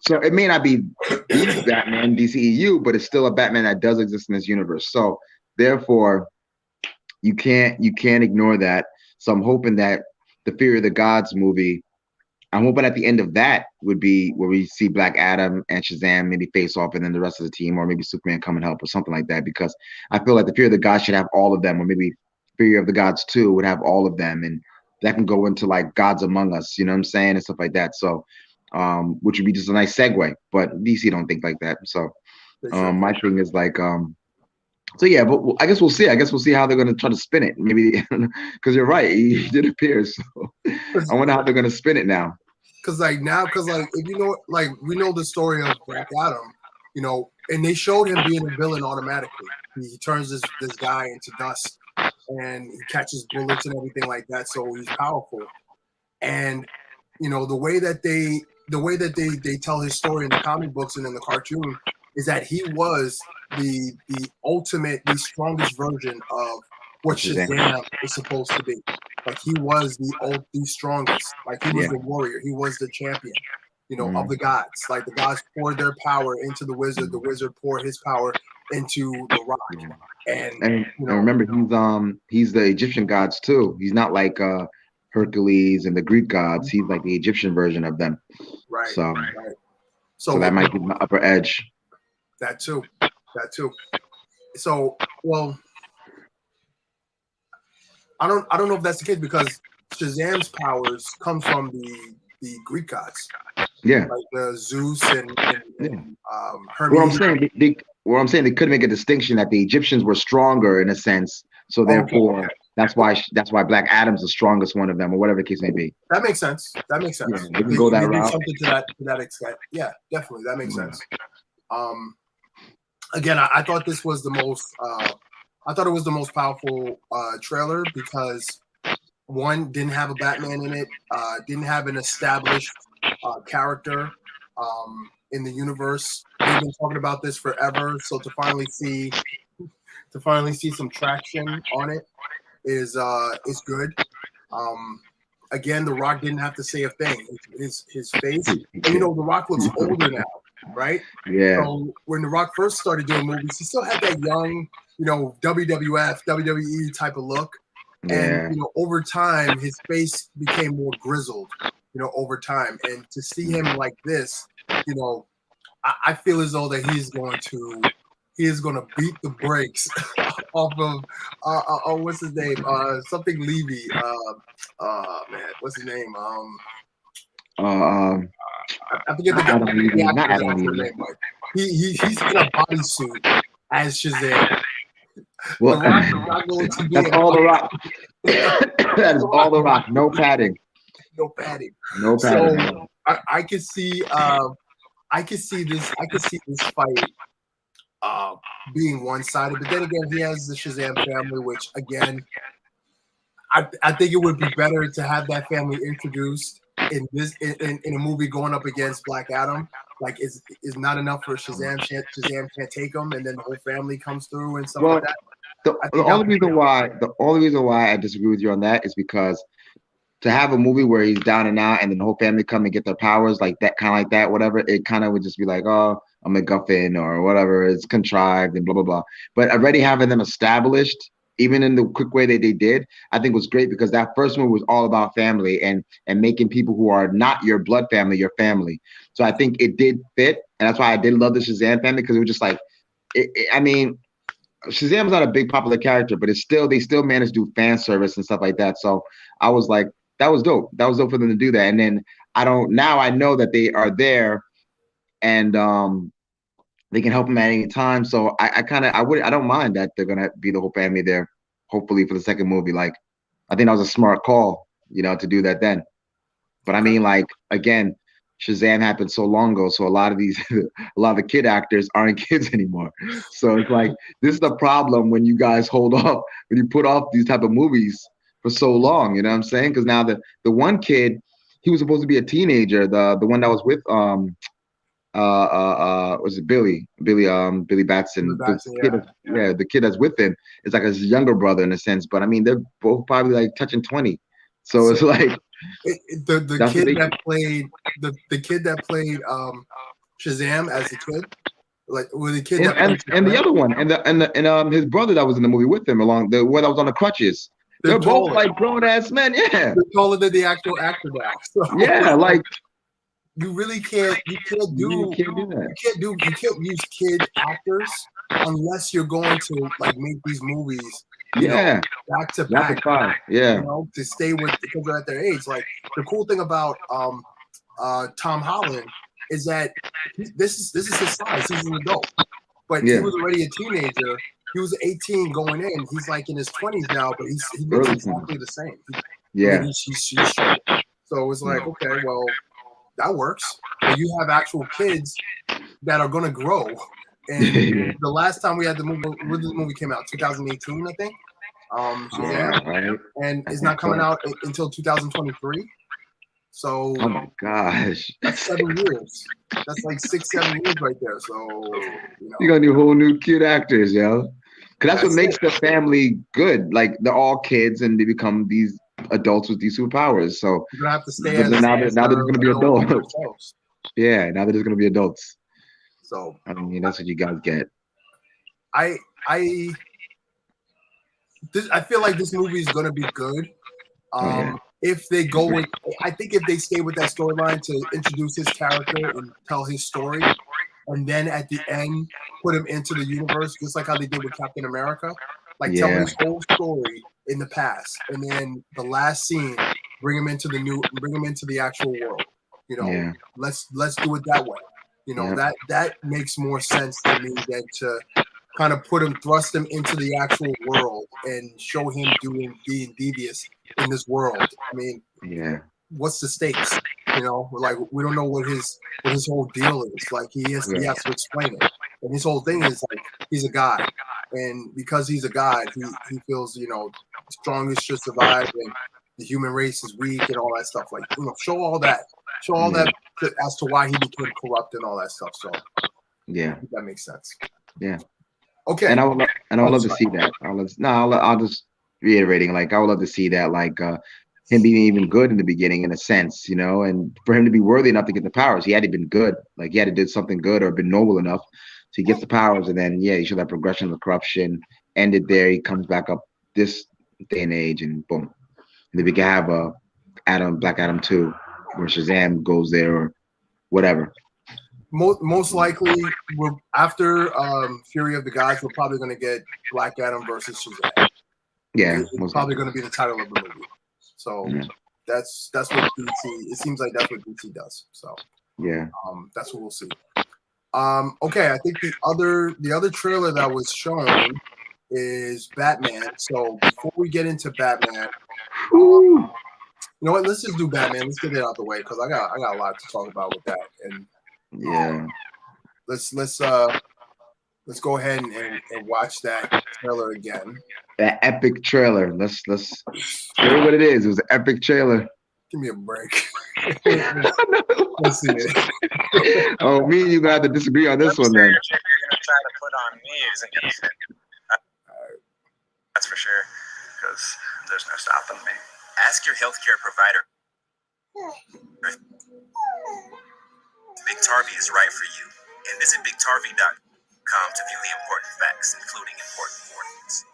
So it may not be the Batman DCEU, but it's still a Batman that does exist in this universe. So therefore, you can't ignore that. So I'm hoping that the Fury of the Gods movie, I'm hoping at the end of that would be where we see Black Adam and Shazam maybe face off, and then the rest of the team, or maybe Superman come and help or something like that. Because I feel like the Fury of the Gods should have all of them, or maybe Fury of the Gods 2 would have all of them, and that can go into like Gods Among Us, you know what I'm saying, and stuff like that. So, which would be just a nice segue. But DC don't think like that. So, my thing is like, but I guess we'll see. I guess we'll see how they're going to try to spin it. Maybe because you're right, he did appear. So I wonder how they're going to spin it now. Because if we know the story of Black Adam, and they showed him being a villain automatically. He turns this guy into dust, and he catches bullets and everything like that. So he's powerful. And the way that they tell his story in the comic books and in the cartoon is that he was the ultimate, the strongest version of what Shazam is supposed to be. Like he was the strongest. Like he was the warrior. He was the champion, of the gods. Like the gods poured their power into the wizard poured his power into the Rock. And remember, he's the Egyptian gods too. He's not like Hercules and the Greek gods. He's like the Egyptian version of them. Right. So that might be the upper edge. That too. So, well, I don't know if that's the case because Shazam's powers come from the Greek gods. Yeah. Like Zeus and Hermes. What I'm saying, they could make a distinction that the Egyptians were stronger in a sense, so therefore that's why Black Adam's the strongest one of them, or whatever the case may be. That makes sense. Yeah, they can go that route. Something to that extent. Yeah, definitely, that makes sense. Again, I thought this was the most. I thought it was the most powerful trailer because one didn't have a Batman in it, didn't have an established character in the universe. They've been talking about this forever, so to finally see some traction on it is good. Again, The Rock didn't have to say a thing. His face, and The Rock looks older now, right? Yeah. So when The Rock first started doing movies, he still had that young, WWF, WWE type of look. Yeah. And over time, his face became more grizzled. Over time, and to see him like this, I feel as though that he is going to beat the brakes off of what's his name? Something Levy. Man, what's his name? I forget the name. He's in a bodysuit as Shazam. Well, that's all The Rock. That is all The Rock. No padding. So I could see this fight being one-sided, but then again, he has the Shazam family, which again, I think it would be better to have that family introduced in a movie going up against Black Adam. Like, is not enough for Shazam can't take him, and then the whole family comes through and stuff like that. The only reason why I disagree with you on that is because to have a movie where he's down and out and then the whole family come and get their powers like that, whatever, it kind of would just be like, oh, a MacGuffin or whatever, it's contrived and blah, blah, blah. But already having them established, even in the quick way that they did, I think was great because that first movie was all about family and making people who are not your blood family, your family. So I think it did fit. And that's why I did love the Shazam family because it was just like, Shazam's not a big popular character, but they still managed to do fan service and stuff like that. So I was like, that was dope. That was dope for them to do that. And then I know that they are there and they can help them at any time. So I don't mind that they're gonna be the whole family there, hopefully for the second movie. Like, I think that was a smart call, to do that then. But I mean, like, again, Shazam happened so long ago, so a lot of the kid actors aren't kids anymore. So it's like, this is the problem when you guys hold off, when you put off these type of movies for so long, you know what I'm saying? Because now the one kid, he was supposed to be a teenager, the one that was with was it Billy Batson? The kid that's with him is like his younger brother in a sense, but I mean they're both probably like touching 20. So it's like the kid that played Shazam as a kid. Like with the kid and the other one and his brother that was in the movie with him along the one that was on the crutches. They're both like grown ass men, yeah. They're taller than the actual actor now. So, yeah, like you really can't do that. You can't use kid actors unless you're going to like make these movies back to back. To stay with because they're at their age. Like the cool thing about Tom Holland is that this is his size. He's an adult, but he was already a teenager. He was 18 going in. He's like in his 20s now, but he looks exactly the same. He's short. So it's like, okay, well, that works. But you have actual kids that are going to grow. And the last time we had the movie, when the movie came out, 2018, I think. And it's not coming out until 2023. So Oh my gosh. that's 7 years. That's like 6-7 years right there. So You're gonna need whole new cute actors, yo. Cause that's what That's makes it. the family good. Like they're all kids and they become these adults with these superpowers. So you're gonna have to stay but as now they're just gonna be adults. yourselves. Yeah, now they're just gonna be adults. So I mean, that's what you guys get. I feel like this movie is gonna be good. Yeah. If they go with, I think if they stay with that storyline to introduce his character and tell his story, and then at the end put him into the universe, just like how they did with Captain America, like tell Yeah. his whole story in the past, and then the last scene bring him into the actual world. You know, Yeah. let's do it that way. You know, Yeah. that makes more sense to me than to kind of thrust him into the actual world and show him being devious in this world. I mean, Yeah. what's the stakes? You know, like we don't know what his whole deal is. Like he has to explain it. And his whole thing is like he's a god, and because he's a god, he feels the strongest should survive, and the human race is weak, and all that stuff. Like show all that as to why he became corrupt and all that stuff. So yeah, that makes sense. Yeah. Okay. And I would love to see that. I'll just reiterating, like I would love to see that, like him being even good in the beginning, in a sense, and for him to be worthy enough to get the powers, he had to been good. Like he had to did something good or been noble enough, so he gets the powers, and then he showed that progression of corruption. Ended there, he comes back up this day and age, and boom, and then we can have Black Adam 2, where Shazam goes there or whatever. Most likely, we're after Fury of the Gods. We're probably going to get Black Adam versus Shazam. Yeah, it's probably going to be the title of the movie. So that's what DC. It seems like that's what DC does. So yeah, that's what we'll see. Okay, I think the other trailer that was shown is Batman. So before we get into Batman, you know what? Let's just do Batman. Let's get it out the way because I got a lot to talk about with that. And let's go ahead and watch that trailer again. That epic trailer. Let's show you what it is. It was an epic trailer. Give me a break. Let's see it. Oh, me and you got to disagree on this one then. You're gonna try to put on me isn't gonna fit. That's for sure, because there's no stopping me. Ask your healthcare provider. Big Tarvey is right for you, and visit BigTarvey.com to view the important facts, including important warnings.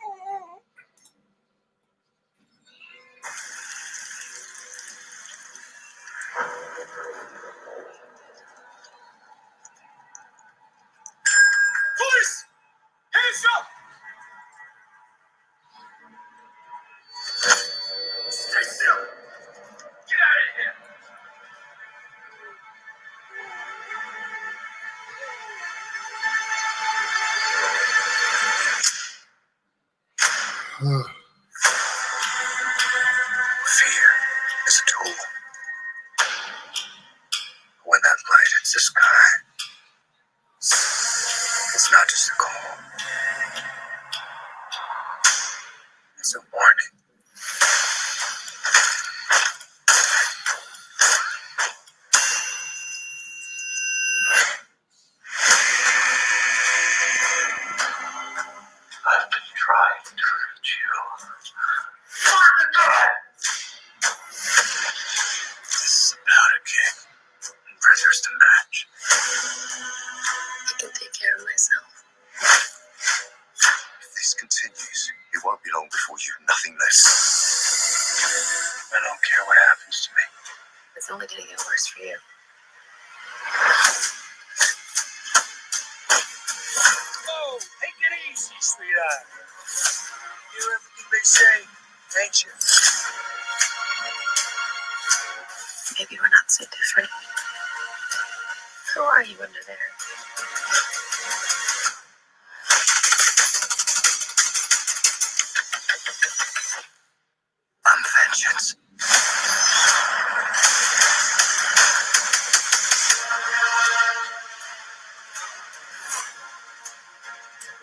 Police! Hands up! Stay still! Get out of here! Fear is a tool. When that light hits the sky, it's not just a call. It's a warning. I've been trying to hurt you. This is about a king and prisoners to match. I can take care of myself. If this continues, it won't be long before you're nothingness. I don't care what happens to me. It's only going to get worse for you. Oh, take it easy, sweetheart. You hear everything they say, ain't you? Maybe we're not so different. Who are you under there? I'm vengeance.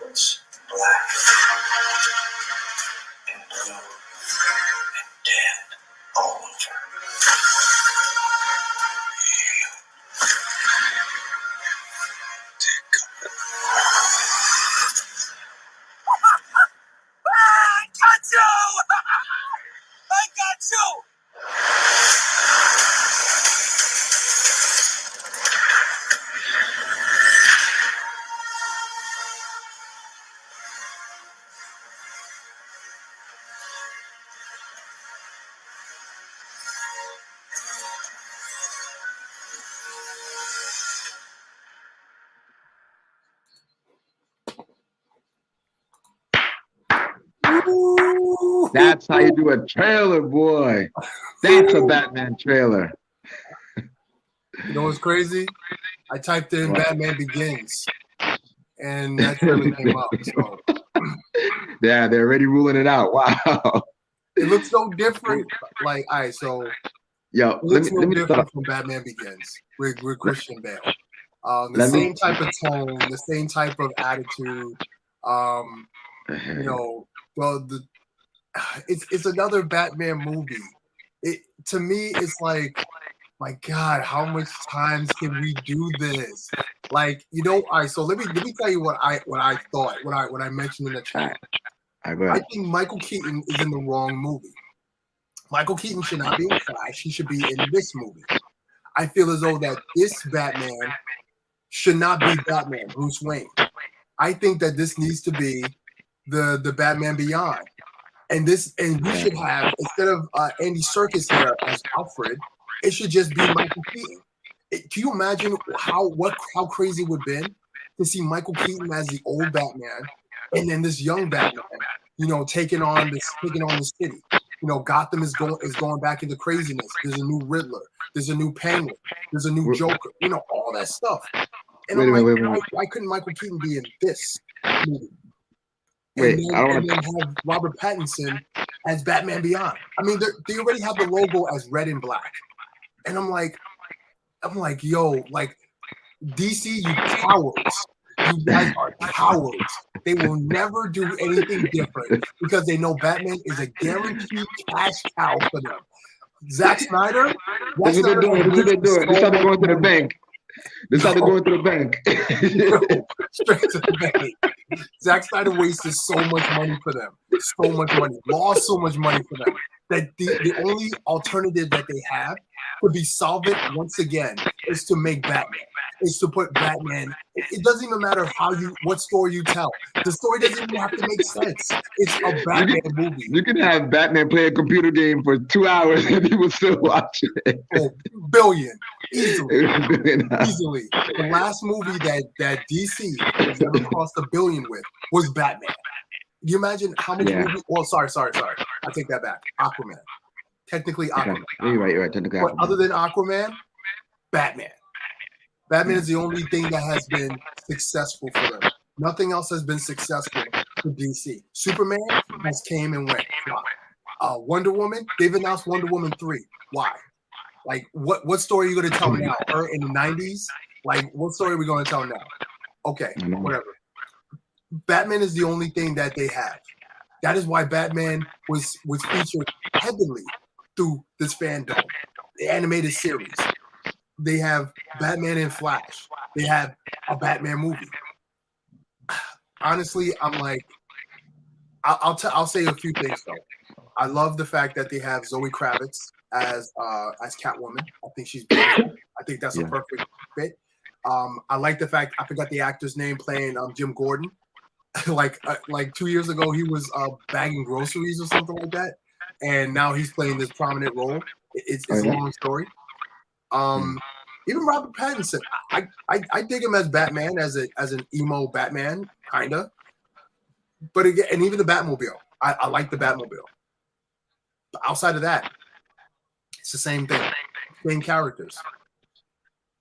It's black and blue and dead all over. That's how you do a trailer, boy. That's a Batman trailer. You know what's crazy? I typed in What? Batman Begins, and that trailer came up. So Yeah, they're already ruling it out. Wow. it looks so different. Like, all right, so Yo, it looks no let me different from Batman Begins with Christian Bale. The Let me- same type of tone, the same type of attitude. You know, well, it's another Batman movie. It to me, it's like, my God, how much times can we do this? Like, you know, all right. So let me tell you what I thought when I mentioned in the chat. All right, go I ahead. think Michael Keaton is in the wrong movie. Michael Keaton should not be in Flash. He should be in this movie. I feel as though that this Batman should not be Batman, Bruce Wayne. I think that this needs to be the Batman Beyond. And we should have, instead of Andy Serkis here as Alfred, it should just be Michael Keaton. Can you imagine how crazy it would have been to see Michael Keaton as the old Batman, and then this young Batman, you know, taking on the city. You know, Gotham is going back into craziness. There's a new Riddler. There's a new Penguin. There's a new Joker. You know, all that stuff. And Wait a I'm like, minute. why couldn't Michael Keaton be in this movie? Wait, And I don't then, want and then have Robert Pattinson as Batman Beyond. I mean, they already have the logo as red and black. And I'm like, yo, like, DC, you cowards. You guys are cowards. They will never do anything different because they know Batman is a guaranteed cash cow for them. Zack Snyder, That's what they're doing. That's what they're doing. This is how they're going to the bank. This is how they're going to the bank. Straight to the bank. Zack Snyder wasted so much money for them. So much money. Lost so much money for them. That the only alternative that they have to be solvent once again is to make Batman. Is to put Batman. It doesn't even matter what story you tell. The story doesn't even have to make sense. It's a Batman movie. You can have Batman play a computer game for 2 hours and people still watch it. Oh, billion. Easily. Easily. The last movie that DC has ever crossed $1 billion with was Batman. Can you imagine how many movies? Well, sorry. I take that back. Aquaman. Technically Aquaman. Okay. You're right. Technically But Aquaman. other than Aquaman, Batman. Batman is the only thing that has been successful for them. Nothing else has been successful for DC. Superman has came and went. Why? Wonder Woman, they've announced Wonder Woman 3. Why? Like, what story are you going to tell now? Her in the 90s? Like, what story are we going to tell now? Okay, whatever. Batman is the only thing that they have. That is why Batman was featured heavily through this fandom, the animated series. They have Batman and Flash. They have a Batman movie. Honestly, I'm like, I'll say a few things though. I love the fact that they have Zoe Kravitz as Catwoman. I think she's beautiful. I think that's a perfect fit. I like the fact, I forgot the actor's name, playing Jim Gordon. like 2 years ago, he was bagging groceries or something like that, and now he's playing this prominent role. It's a long story. Even Robert Pattinson, I dig him as Batman, as an emo Batman, kinda. But again, and even the Batmobile, I like the Batmobile. But outside of that, it's the same thing, same characters.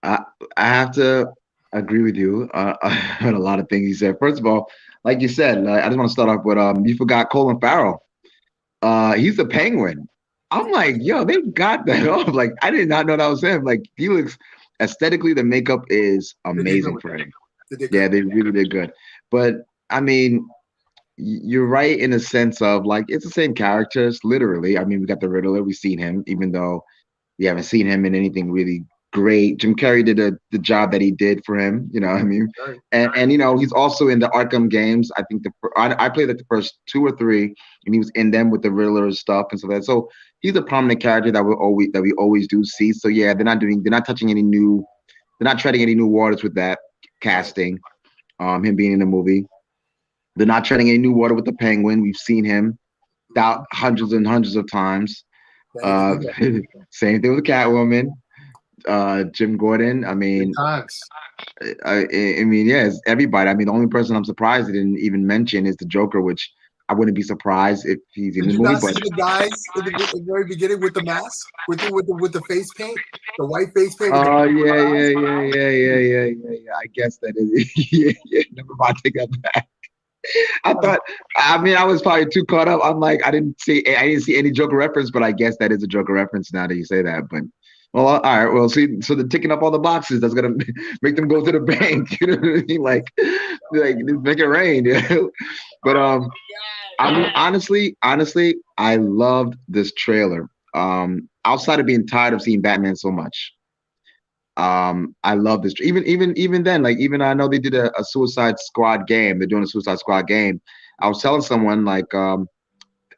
I have to agree with you on a lot of things you said. First of all, like you said, I just want to start off with you forgot Colin Farrell. He's a Penguin. I'm like, yo, they got that off. Like, I did not know that was him. Like, he looks aesthetically, the makeup is amazing for him. Yeah, they really did good. But I mean, you're right in a sense of like it's the same characters, literally. I mean, we got the Riddler, we've seen him, even though we haven't seen him in anything really great. Jim Carrey did the job that he did for him, you know what I mean? And you know, he's also in the Arkham games. I think I played like the first 2 or 3, and he was in them with the Riddler stuff and stuff like that. So he's a prominent character that we always do see. So yeah, they're not treading any new waters with that casting. Him being in the movie. They're not treading any new water with the Penguin. We've seen him hundreds and hundreds of times. Same thing with Catwoman. Jim Gordon. I mean, I mean, yeah, it's everybody. I mean, the only person I'm surprised they didn't even mention is the Joker, which I wouldn't be surprised if he's in Did the you movie. not But see the guys in the very beginning with the mask, with the face paint, the white face paint? With oh the yeah. I guess that is yeah. Never mind, take that back. I thought. I mean, I was probably too caught up. I'm like, I didn't see any Joker reference, but I guess that is a Joker reference now that you say that. But well, all right. Well, see, so they're ticking up all the boxes. That's gonna make them go to the bank. You know what I mean? Like make it rain. You know? But I mean, honestly, I loved this trailer. Outside of being tired of seeing Batman so much, I love this. Even then, like even I know they did a Suicide Squad game. They're doing a Suicide Squad game. I was telling someone like,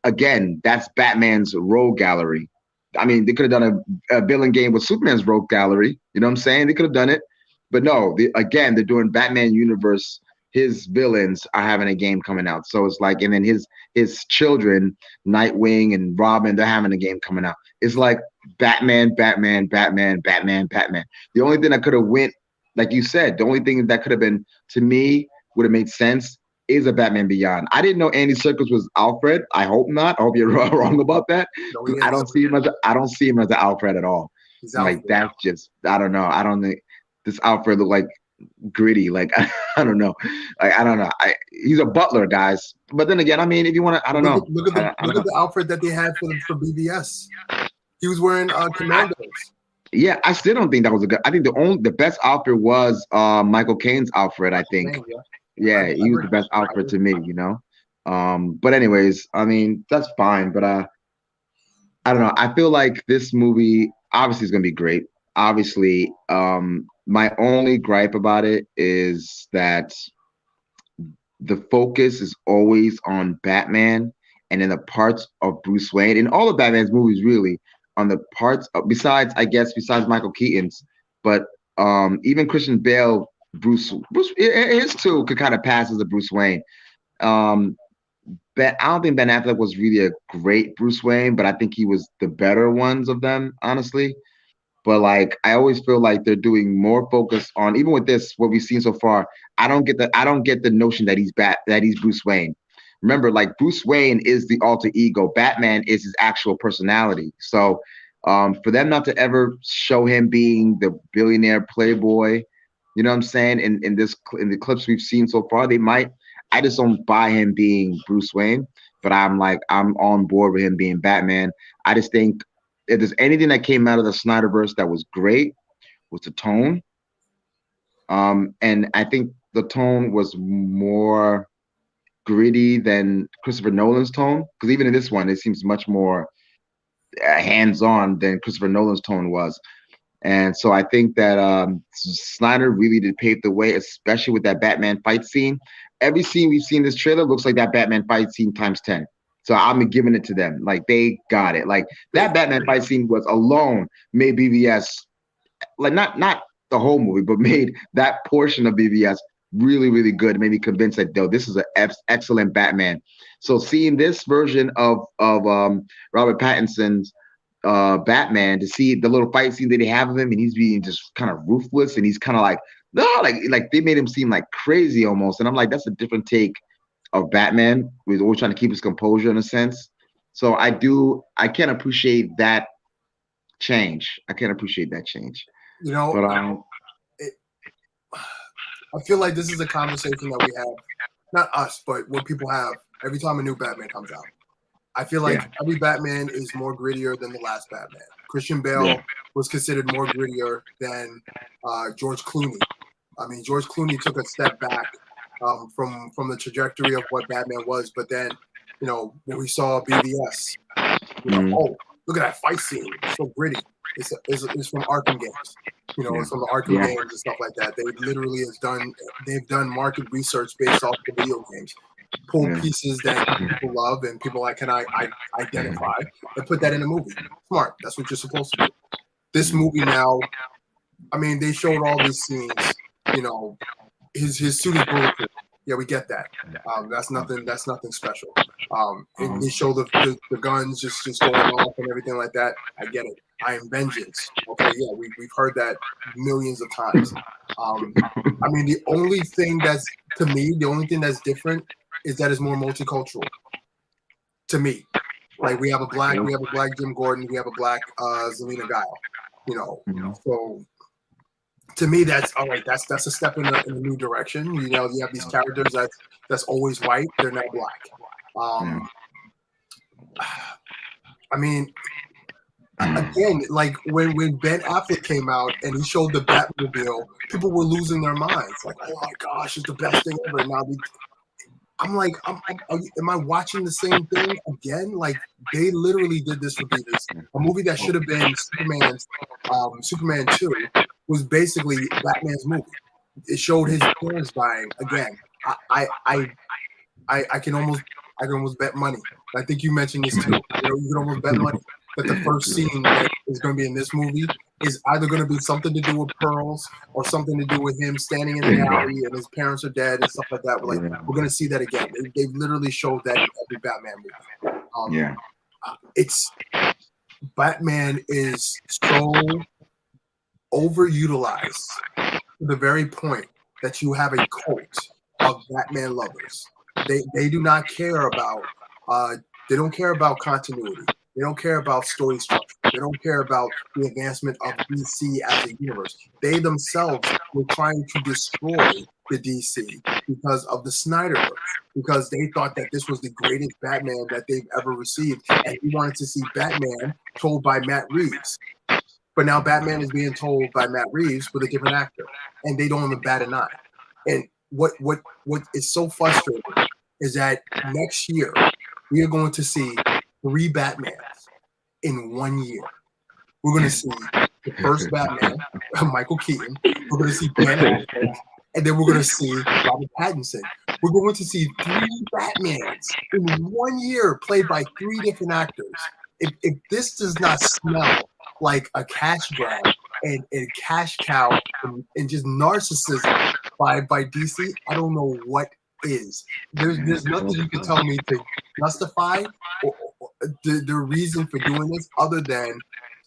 again, that's Batman's rogue gallery. I mean, they could have done a villain game with Superman's rogue gallery. You know what I'm saying? They could have done it, but no. Again, they're doing Batman universe. His villains are having a game coming out, so it's like, and then his children, Nightwing and Robin, they're having a game coming out. It's like Batman. The only thing that could have went, like you said, the only thing that could have been to me would have made sense is a Batman Beyond. I didn't know Andy Serkis was Alfred. I hope not. I hope you're wrong about that. No, I don't see him as an Alfred at all. Like that's just, I don't know. I don't think this Alfred look like gritty. Like I don't know. Like I don't know. He's a butler, guys. But then again, I mean, if you want to, I don't know. Look at the Alfred that they had for BBS. He was wearing commandos. Yeah, I still don't think that was a good. I think the best Alfred was Michael Caine's Alfred. I think. Yeah, he was the best Alfred to me. You know. But anyways, I mean that's fine. But I don't know. I feel like this movie obviously is gonna be great. Obviously, my only gripe about it is that the focus is always on Batman and in the parts of Bruce Wayne in all of Batman's movies, really, on the parts of, besides Michael Keaton's, but even Christian Bale, Bruce his too could kind of pass as a Bruce Wayne. But I don't think Ben Affleck was really a great Bruce Wayne, but I think he was the better ones of them, honestly. But like I always feel like they're doing more focus on, even with this, what we've seen so far. I don't get the notion that he's Bruce Wayne. Remember, like Bruce Wayne is the alter ego. Batman is his actual personality. So for them not to ever show him being the billionaire playboy, you know what I'm saying? In the clips we've seen so far, they might. I just don't buy him being Bruce Wayne. But I'm on board with him being Batman. I just think if there's anything that came out of the Snyderverse that was great, was the tone. And I think the tone was more gritty than Christopher Nolan's tone. Because even in this one, it seems much more hands-on than Christopher Nolan's tone was. And so I think that Snyder really did pave the way, especially with that Batman fight scene. Every scene we've seen in this trailer looks like that Batman fight scene times 10. So I'm giving it to them. Like they got it. Like that Batman fight scene was alone made BVS, like not the whole movie, but made that portion of BVS really, really good. Made me convinced that this is an excellent Batman. So seeing this version of Robert Pattinson's Batman, to see the little fight scene that they have of him, and he's being just kind of ruthless, and he's kind of like, no, like they made him seem like crazy almost. And I'm like, that's a different take of Batman. He's always trying to keep his composure in a sense. So I can't appreciate that change. You know, but I feel like this is a conversation that we have, not us, but what people have every time a new Batman comes out. I feel like every Batman is more grittier than the last Batman. Christian Bale was considered more grittier than George Clooney. I mean, George Clooney took a step back from the trajectory of what Batman was, but then, you know, when we saw BVS, oh, look at that fight scene, it's so gritty. It's from Arkham games, you know, it's from the Arkham games and stuff like that. They literally they've done market research based off the video games, pull pieces that people love and people can identify, and put that in a movie. Smart, that's what you're supposed to do. This movie now, I mean, they showed all these scenes, you know. His suit is bulletproof. Yeah, we get that. That's nothing special. And they show the guns just going off and everything like that. I get it. I am vengeance. Okay, yeah, we've heard that millions of times. I mean, the only thing that's different is that it's more multicultural. To me, like we have a black Jim Gordon, we have a black Zelina Guile. You know, so to me, that's all right. That's a step in a new direction. You know, you have these characters that's always white. They're now black. I mean, again, like when Ben Affleck came out and he showed the Batmobile, people were losing their minds. Like, oh my gosh, it's the best thing ever. Now I'm like, am I watching the same thing again? Like, they literally did this for Beavis. A movie that should have been Superman 2 was basically Batman's movie. It showed his parents dying again. I can almost bet money. I think you mentioned this too. You can almost bet money that the first scene that is going to be in this movie is either going to be something to do with pearls or something to do with him standing in the alley and his parents are dead and stuff like that. We're going to see that again. They literally showed that in every Batman movie. It's Batman is so overutilized to the very point that you have a cult of Batman lovers. They do not care about they don't care about continuity. They don't care about story structure. They don't care about the advancement of DC as a universe. They themselves were trying to destroy the DC because of the Snyderverse, because they thought that this was the greatest Batman that they've ever received, and they wanted to see Batman told by Matt Reeves. But now Batman is being told by Matt Reeves with a different actor, and they don't even bat an eye. And what is so frustrating is that next year we are going to see 3 Batmans in 1 year. We're going to see the first Batman, Michael Keaton. We're going to see Ben Affleck, and then we're going to see Robert Pattinson. We're going to see 3 Batmans in 1 year played by 3 different actors. If this does not smell like a cash grab and a cash cow and just narcissism by DC, I don't know what is. There's nothing you can tell me to justify the reason for doing this other than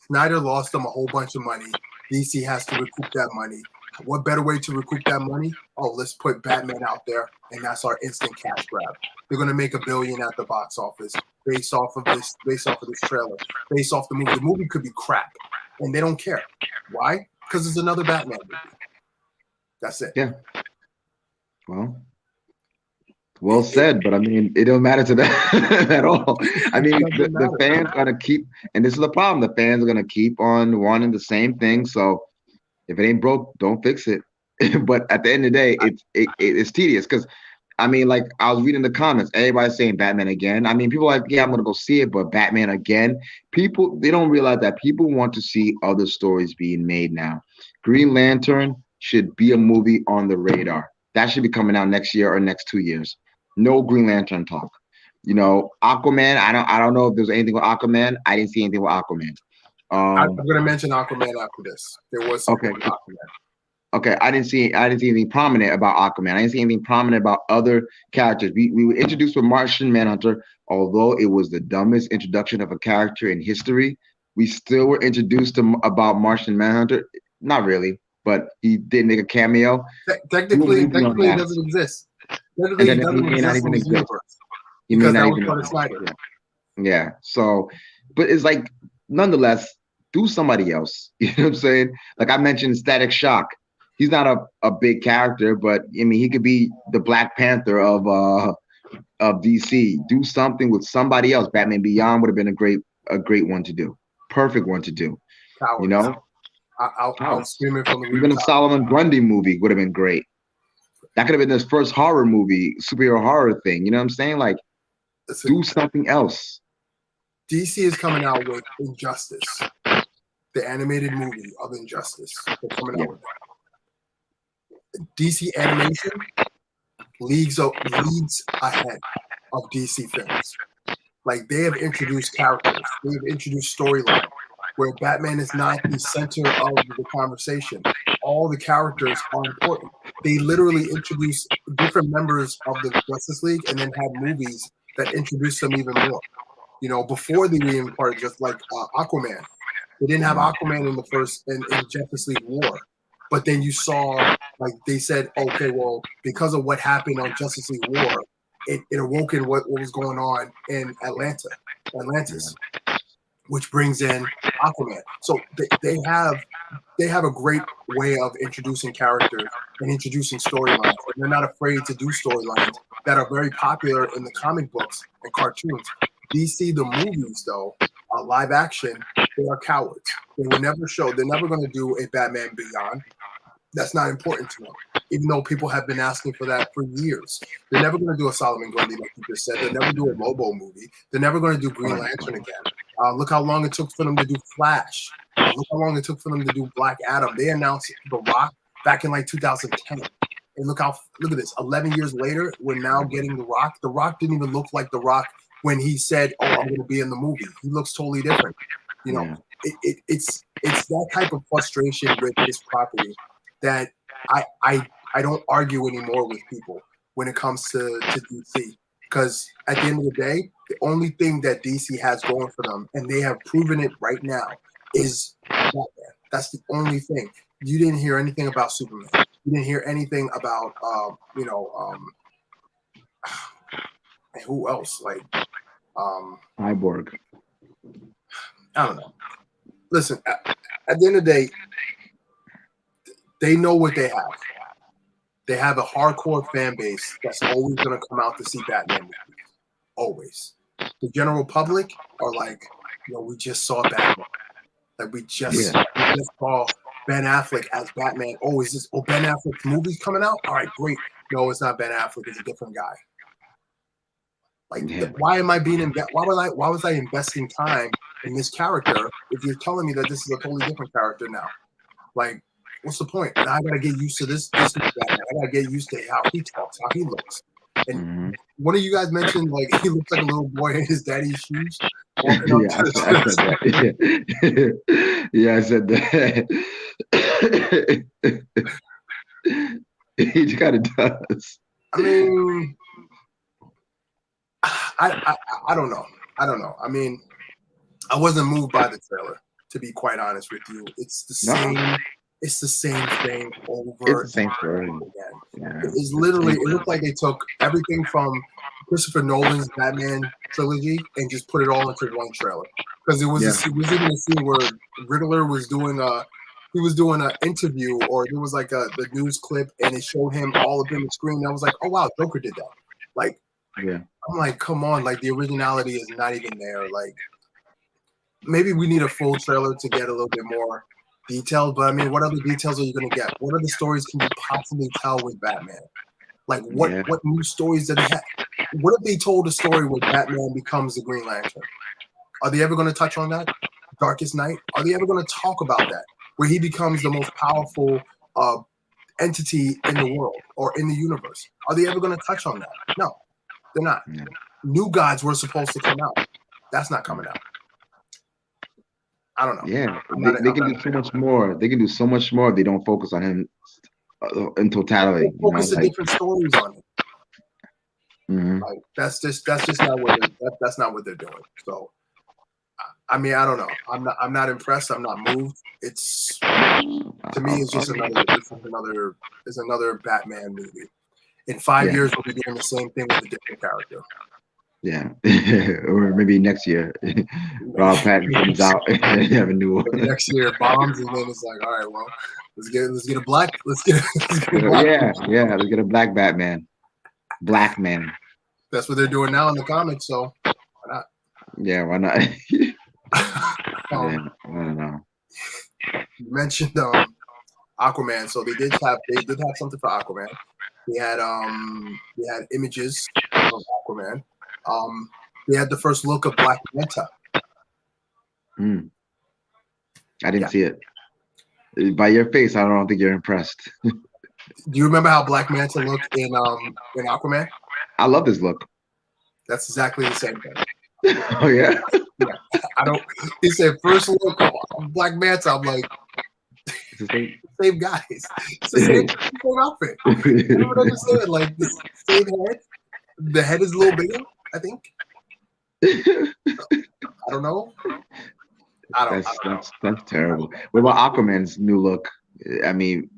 Snyder lost them a whole bunch of money. DC has to recoup that money. What better way to recoup that money? Oh, let's put Batman out there, and that's our instant cash grab. They're gonna make $1 billion at the box office based off of this trailer, based off the movie. The movie could be crap, and they don't care. Why? Because it's another Batman movie. That's it. Yeah. Well said, but I mean, it don't matter to them at all. I mean, the fans are gonna keep, and this is the problem. The fans are gonna keep on wanting the same thing. So if it ain't broke, don't fix it. But at the end of the day, it's tedious because, I mean, like I was reading the comments, everybody's saying Batman again. I mean, people are like, yeah, I'm gonna go see it, but Batman again. People, they don't realize that people want to see other stories being made now. Green Lantern should be a movie on the radar. That should be coming out next year or next 2 years. No Green Lantern talk. You know, Aquaman. I don't know if there's anything with Aquaman. I didn't see anything with Aquaman. I'm going to mention Aquaman after this. There was something with Aquaman. Okay, I didn't see anything prominent about Aquaman. I didn't see anything prominent about other characters. We were introduced with Martian Manhunter, although it was the dumbest introduction of a character in history. We still were introduced to about Martian Manhunter. Not really, but he did make a cameo. Technically, it doesn't exist. Literally, he may not even exist. He may not even exist. Yeah. So, but it's like, nonetheless, do somebody else. You know what I'm saying? Like I mentioned, Static Shock. He's not a big character, but I mean, he could be the Black Panther of DC. Do something with somebody else. Batman Beyond would have been a great one to do. Perfect one to do. Cowards. You know, I'll scream it from the even a Solomon Grundy movie would have been great. That could have been his first horror movie, superhero horror thing. You know what I'm saying? Like, do something else. DC is coming out with Injustice, the animated movie of Injustice. They're coming out with that. DC animation leagues ahead of DC films. Like, they have introduced characters, they have introduced storyline where Batman is not the center of the conversation. All the characters are important. They literally introduce different members of the Justice League and then have movies that introduce them even more. You know, before they were even part of, just like Aquaman. They didn't have Aquaman in the first in Justice League War. But then you saw, like, they said, okay, well, because of what happened on Justice League War, it awoken what was going on in Atlantis, which brings in Aquaman. So they have a great way of introducing characters and introducing storylines. And they're not afraid to do storylines that are very popular in the comic books and cartoons. DC, the movies, though, live action, they are cowards. They will never show. They're never going to do a Batman Beyond. That's not important to them, even though people have been asking for that for years. They're never going to do a Solomon Grundy, like you just said. They're never do a Lobo movie. They're never going to do Green Lantern again. Look how long it took for them to do Flash. Look how long it took for them to do Black Adam. They announced The Rock back in like 2010. And look at this. 11 years later, we're now getting The Rock. The Rock didn't even look like The Rock when he said, "Oh, I'm going to be in the movie." He looks totally different. You know, it's that type of frustration with this property that I don't argue anymore with people when it comes to DC, because at the end of the day, the only thing that DC has going for them, and they have proven it right now, is Batman. That's the only thing. You didn't hear anything about Superman. You didn't hear anything about who else? Like Cyborg. I don't know. Listen, at the end of the day, they know what they have. They have a hardcore fan base that's always going to come out to see Batman movies. Always. The general public are like, we just saw Batman. Like we just saw Ben Affleck as Batman. Oh, is this? Oh, Ben Affleck's movie's coming out? All right, great. No, it's not Ben Affleck. It's a different guy. Like, why am I being why was I investing time in this character if you're telling me that this is a totally different character now? Like, what's the point? Now I gotta get used to this guy. I gotta get used to how he talks, how he looks. And one of you guys mentioned like he looks like a little boy in his daddy's shoes. I said that. Yeah, I said that. He kind of does. I mean, I don't know. I mean, I wasn't moved by the trailer, to be quite honest with you. It's the same. It's the same thing over it's the same story again. Yeah. It's literally. It looked like they took everything from Christopher Nolan's Batman trilogy and just put it all into one trailer. Because it was even a scene where Riddler was doing an interview, or it was like the news clip, and it showed him all up in the screen. And I was like, oh wow, Joker did that. Like, I'm like, come on, like the originality is not even there. Like, maybe we need a full trailer to get a little bit more detailed. But I mean, what other details are you going to get? What other stories can you possibly tell with Batman? Like, what new stories did they have? What if they told a story where Batman becomes the Green Lantern? Are they ever going to touch on that? Darkest Night? Are they ever going to talk about that? Where he becomes the most powerful entity in the world or in the universe? Are they ever going to touch on that? No, they're not. New Gods were supposed to come out. That's not coming out. I don't know. Yeah, they can do so much more. They can do so much more if they don't focus on him in totality. Focus the different stories on it. Like that's just not what that's not what they're doing. So, I mean, I don't know. I'm not impressed. I'm not moved. It's to me, it's just another Batman movie. In 5 years, we'll be doing the same thing with a different character. Yeah, or maybe next year, Rob Pattinson comes out and have a new one. Next year, bombs, and then it's like, all right, well, let's get a black. Let's get a black Batman, black man. That's what they're doing now in the comics. So why not? Yeah, why not? I don't know. You mentioned Aquaman, so they did have something for Aquaman. They had images of Aquaman. They had the first look of Black Manta. I didn't see it. By your face, I don't think you're impressed. Do you remember how Black Manta looked in Aquaman? I love this look. That's exactly the same thing. Oh yeah. I don't. He said first look of Black Manta. I'm like, same guys. It's the same outfit. I don't understand. Like the same head. The head is a little bigger, I think. I don't know. That's terrible. What about Aquaman's new look? I mean,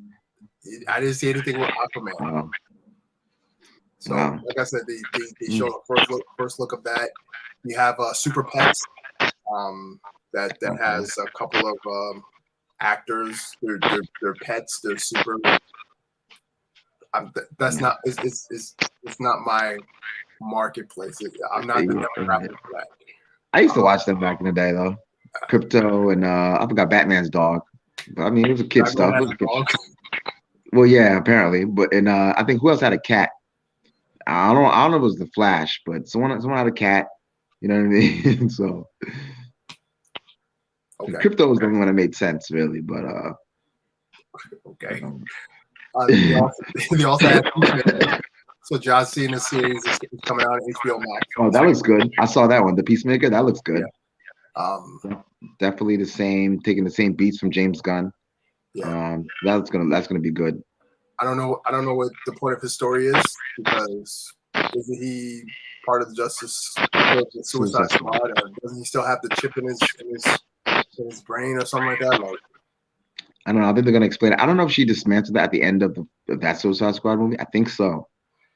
I didn't see anything with Aquaman. So, Wow. like I said, they showed a first look of that. You have Super Pets, that has a couple of actors. They're pets. They're super. That's not. It's not my marketplace. I'm not the demographic for that. I used to watch them back in the day though. Crypto and I forgot Batman's dog. But I mean, it was a kid stuff. It was a kid well, yeah, apparently. But and I think who else had a cat? I don't know if it was the Flash, but someone had a cat. You know what I mean? So Crypto was the only one that made sense, really. But okay. They also had Peacemaker. So John Cena's series is coming out on HBO Max. Oh, that looks good. I saw that one, The Peacemaker. That looks good. Yeah. Definitely taking the same beats from James Gunn. Yeah. That's gonna be good. I don't know what the point of his story is, because isn't he part of the Suicide Squad, or doesn't he still have the chip in his brain or something like that? Like, I don't know. I think they're gonna explain it. I don't know if she dismantled that at the end of that Suicide Squad movie. I think so.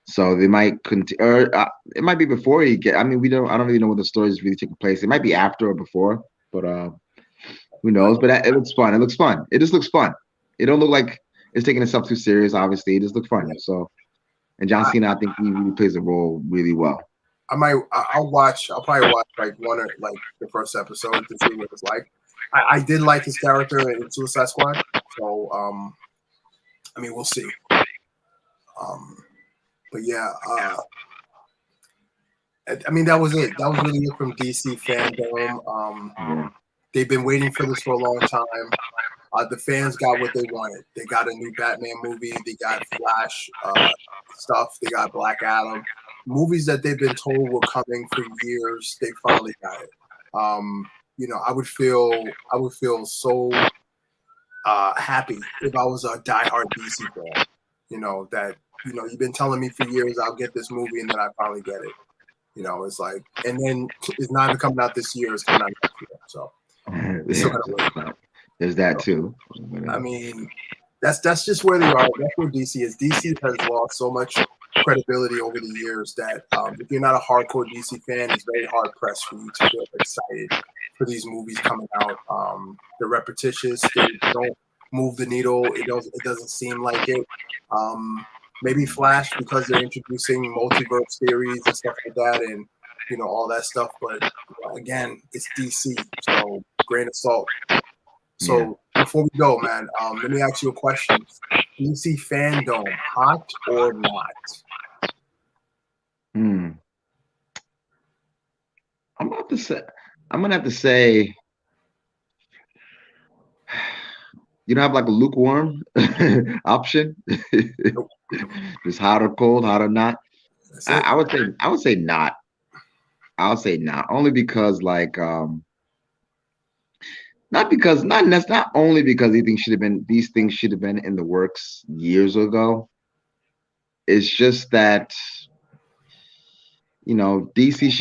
So they might continue, or it might be before he get. I mean, I don't really know what the story is really taking place. It might be after or before, but who knows? But it looks fun. It looks fun. It just looks fun. It don't look like it's taking itself too serious. Obviously, it just looks fun. So, and John Cena, I think he really plays the role really well. I'll probably watch like one or like the first episode to see what it's like. I did like his character in Suicide Squad, so I mean, we'll see. But yeah, I mean, that was it. That was really it from DC Fandome. They've been waiting for this for a long time. The fans got what they wanted. They got a new Batman movie. They got Flash stuff. They got Black Adam. Movies that they've been told were coming for years. They finally got it. You know, I would feel so happy if I was a diehard DC fan. You know, that, you know, you've been telling me for years I'll get this movie, and then I finally get it. You know, it's like, and then it's not even coming out this year. It's coming out next year. So there's that too. I mean, that's just where they are. That's where DC is. DC has lost so much credibility over the years that if you're not a hardcore DC fan, it's very hard pressed for you to feel excited for these movies coming out. They're repetitious. They don't move the needle. It doesn't seem like it. Maybe Flash, because they're introducing multiverse theories and stuff like that, and you know, all that stuff. But again, it's DC, so grain of salt. So before we go, man, let me ask you a question. DC Fandome, hot or not? I'm gonna have to say you don't have like a lukewarm option. Just hot or cold, hot or not. I would say not. I'll say not. Only because like not only because these things should have been in the works years ago. It's just that, you know, DC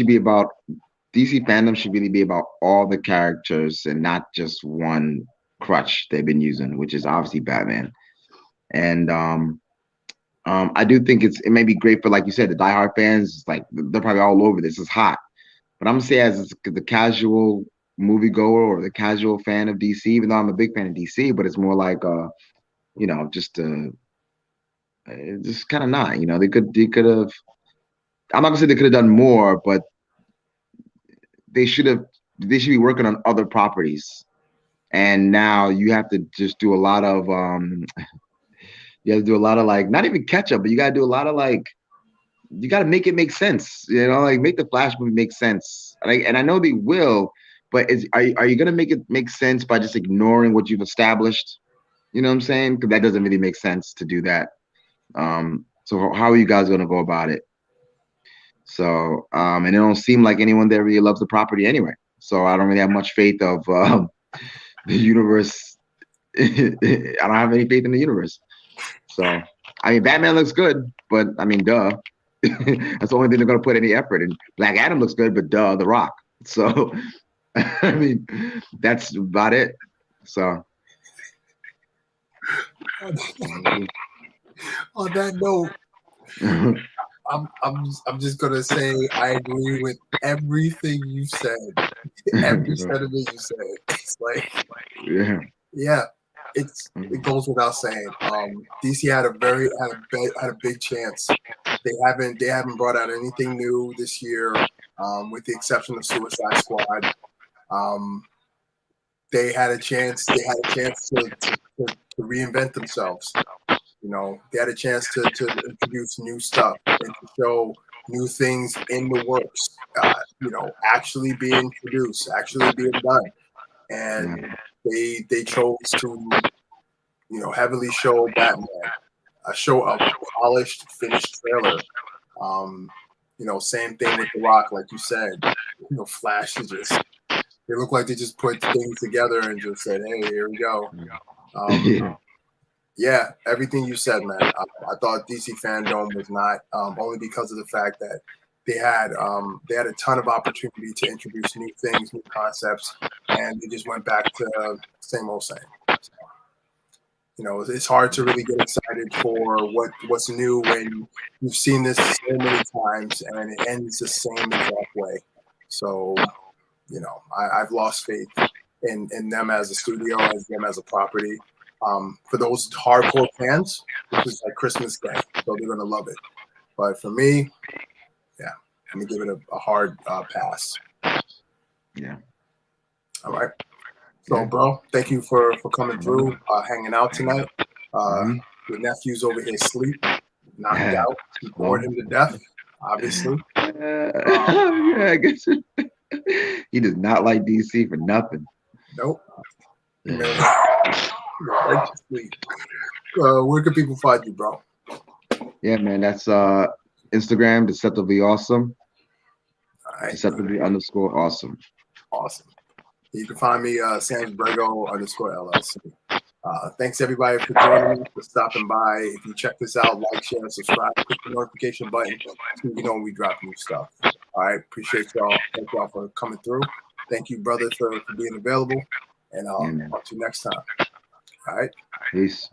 fandom should really be about all the characters and not just one crutch they've been using, which is obviously Batman. And I do think it may be great for, like you said, the diehard fans. Like, they're probably all over this. It's hot, but I'm gonna say as the casual moviegoer or the casual fan of DC, even though I'm a big fan of DC, but it's more like you know, just kind of not. You know, they could have. I'm not gonna say they could have done more, but they should be working on other properties. And now you have to just do a lot of like, not even catch up, but you gotta do a lot of like, you gotta make it make sense, you know, like make the Flash movie make sense. And I know they will, but are you gonna make it make sense by just ignoring what you've established? You know what I'm saying? Because that doesn't really make sense to do that. So how are you guys gonna go about it? So and it don't seem like anyone there really loves the property anyway. So I don't really have much faith of the universe. I don't have any faith in the universe. So I mean, Batman looks good, but I mean, duh. That's the only thing they're gonna put any effort in. Black Adam looks good, but duh, The Rock. So I mean, that's about it. So on that note, I'm just gonna say I agree with everything you said. Every sentiment you said. It's like, yeah, it goes without saying. DC had a big chance. They haven't brought out anything new this year, with the exception of Suicide Squad. They had a chance. They had a chance to reinvent themselves. You know, they had a chance to introduce new stuff and to show new things in the works. You know, actually being produced, actually being done, and they chose to, you know, heavily show Batman, show a polished, finished trailer. You know, same thing with The Rock, like you said. You know, Flash is just, they look like they just put things together and just said, "Hey, here we go." Yeah, everything you said, man. I thought DC Fandome was not, only because of the fact that they had a ton of opportunity to introduce new things, new concepts, and they just went back to same old same. So, you know, it's hard to really get excited for what's new when you've seen this so many times and it ends the same exact way. So, you know, I've lost faith in them as a studio, as them as a property. For those hardcore fans, this is like Christmas Day, so they're gonna love it. But for me, yeah, I'm gonna give it a hard pass. Yeah. All right. So, bro, thank you for coming through, hanging out tonight. Your nephew's over here asleep, knocked out. You bored him to death, obviously. Yeah, I guess he does not like DC for nothing. Nope. Man, right to sleep. Where can people find you, bro? Yeah, man, that's Instagram, Deceptively Awesome. All right. Deceptively_awesome. Awesome. You can find me, Samsbrego_LLC. Thanks everybody for joining me, for stopping by. If you check this out, like, share, subscribe, click the notification button so you know when we drop new stuff. All right, appreciate y'all. Thank y'all for coming through. Thank you, brother, for being available. And I'll talk to you next time. All right. Peace.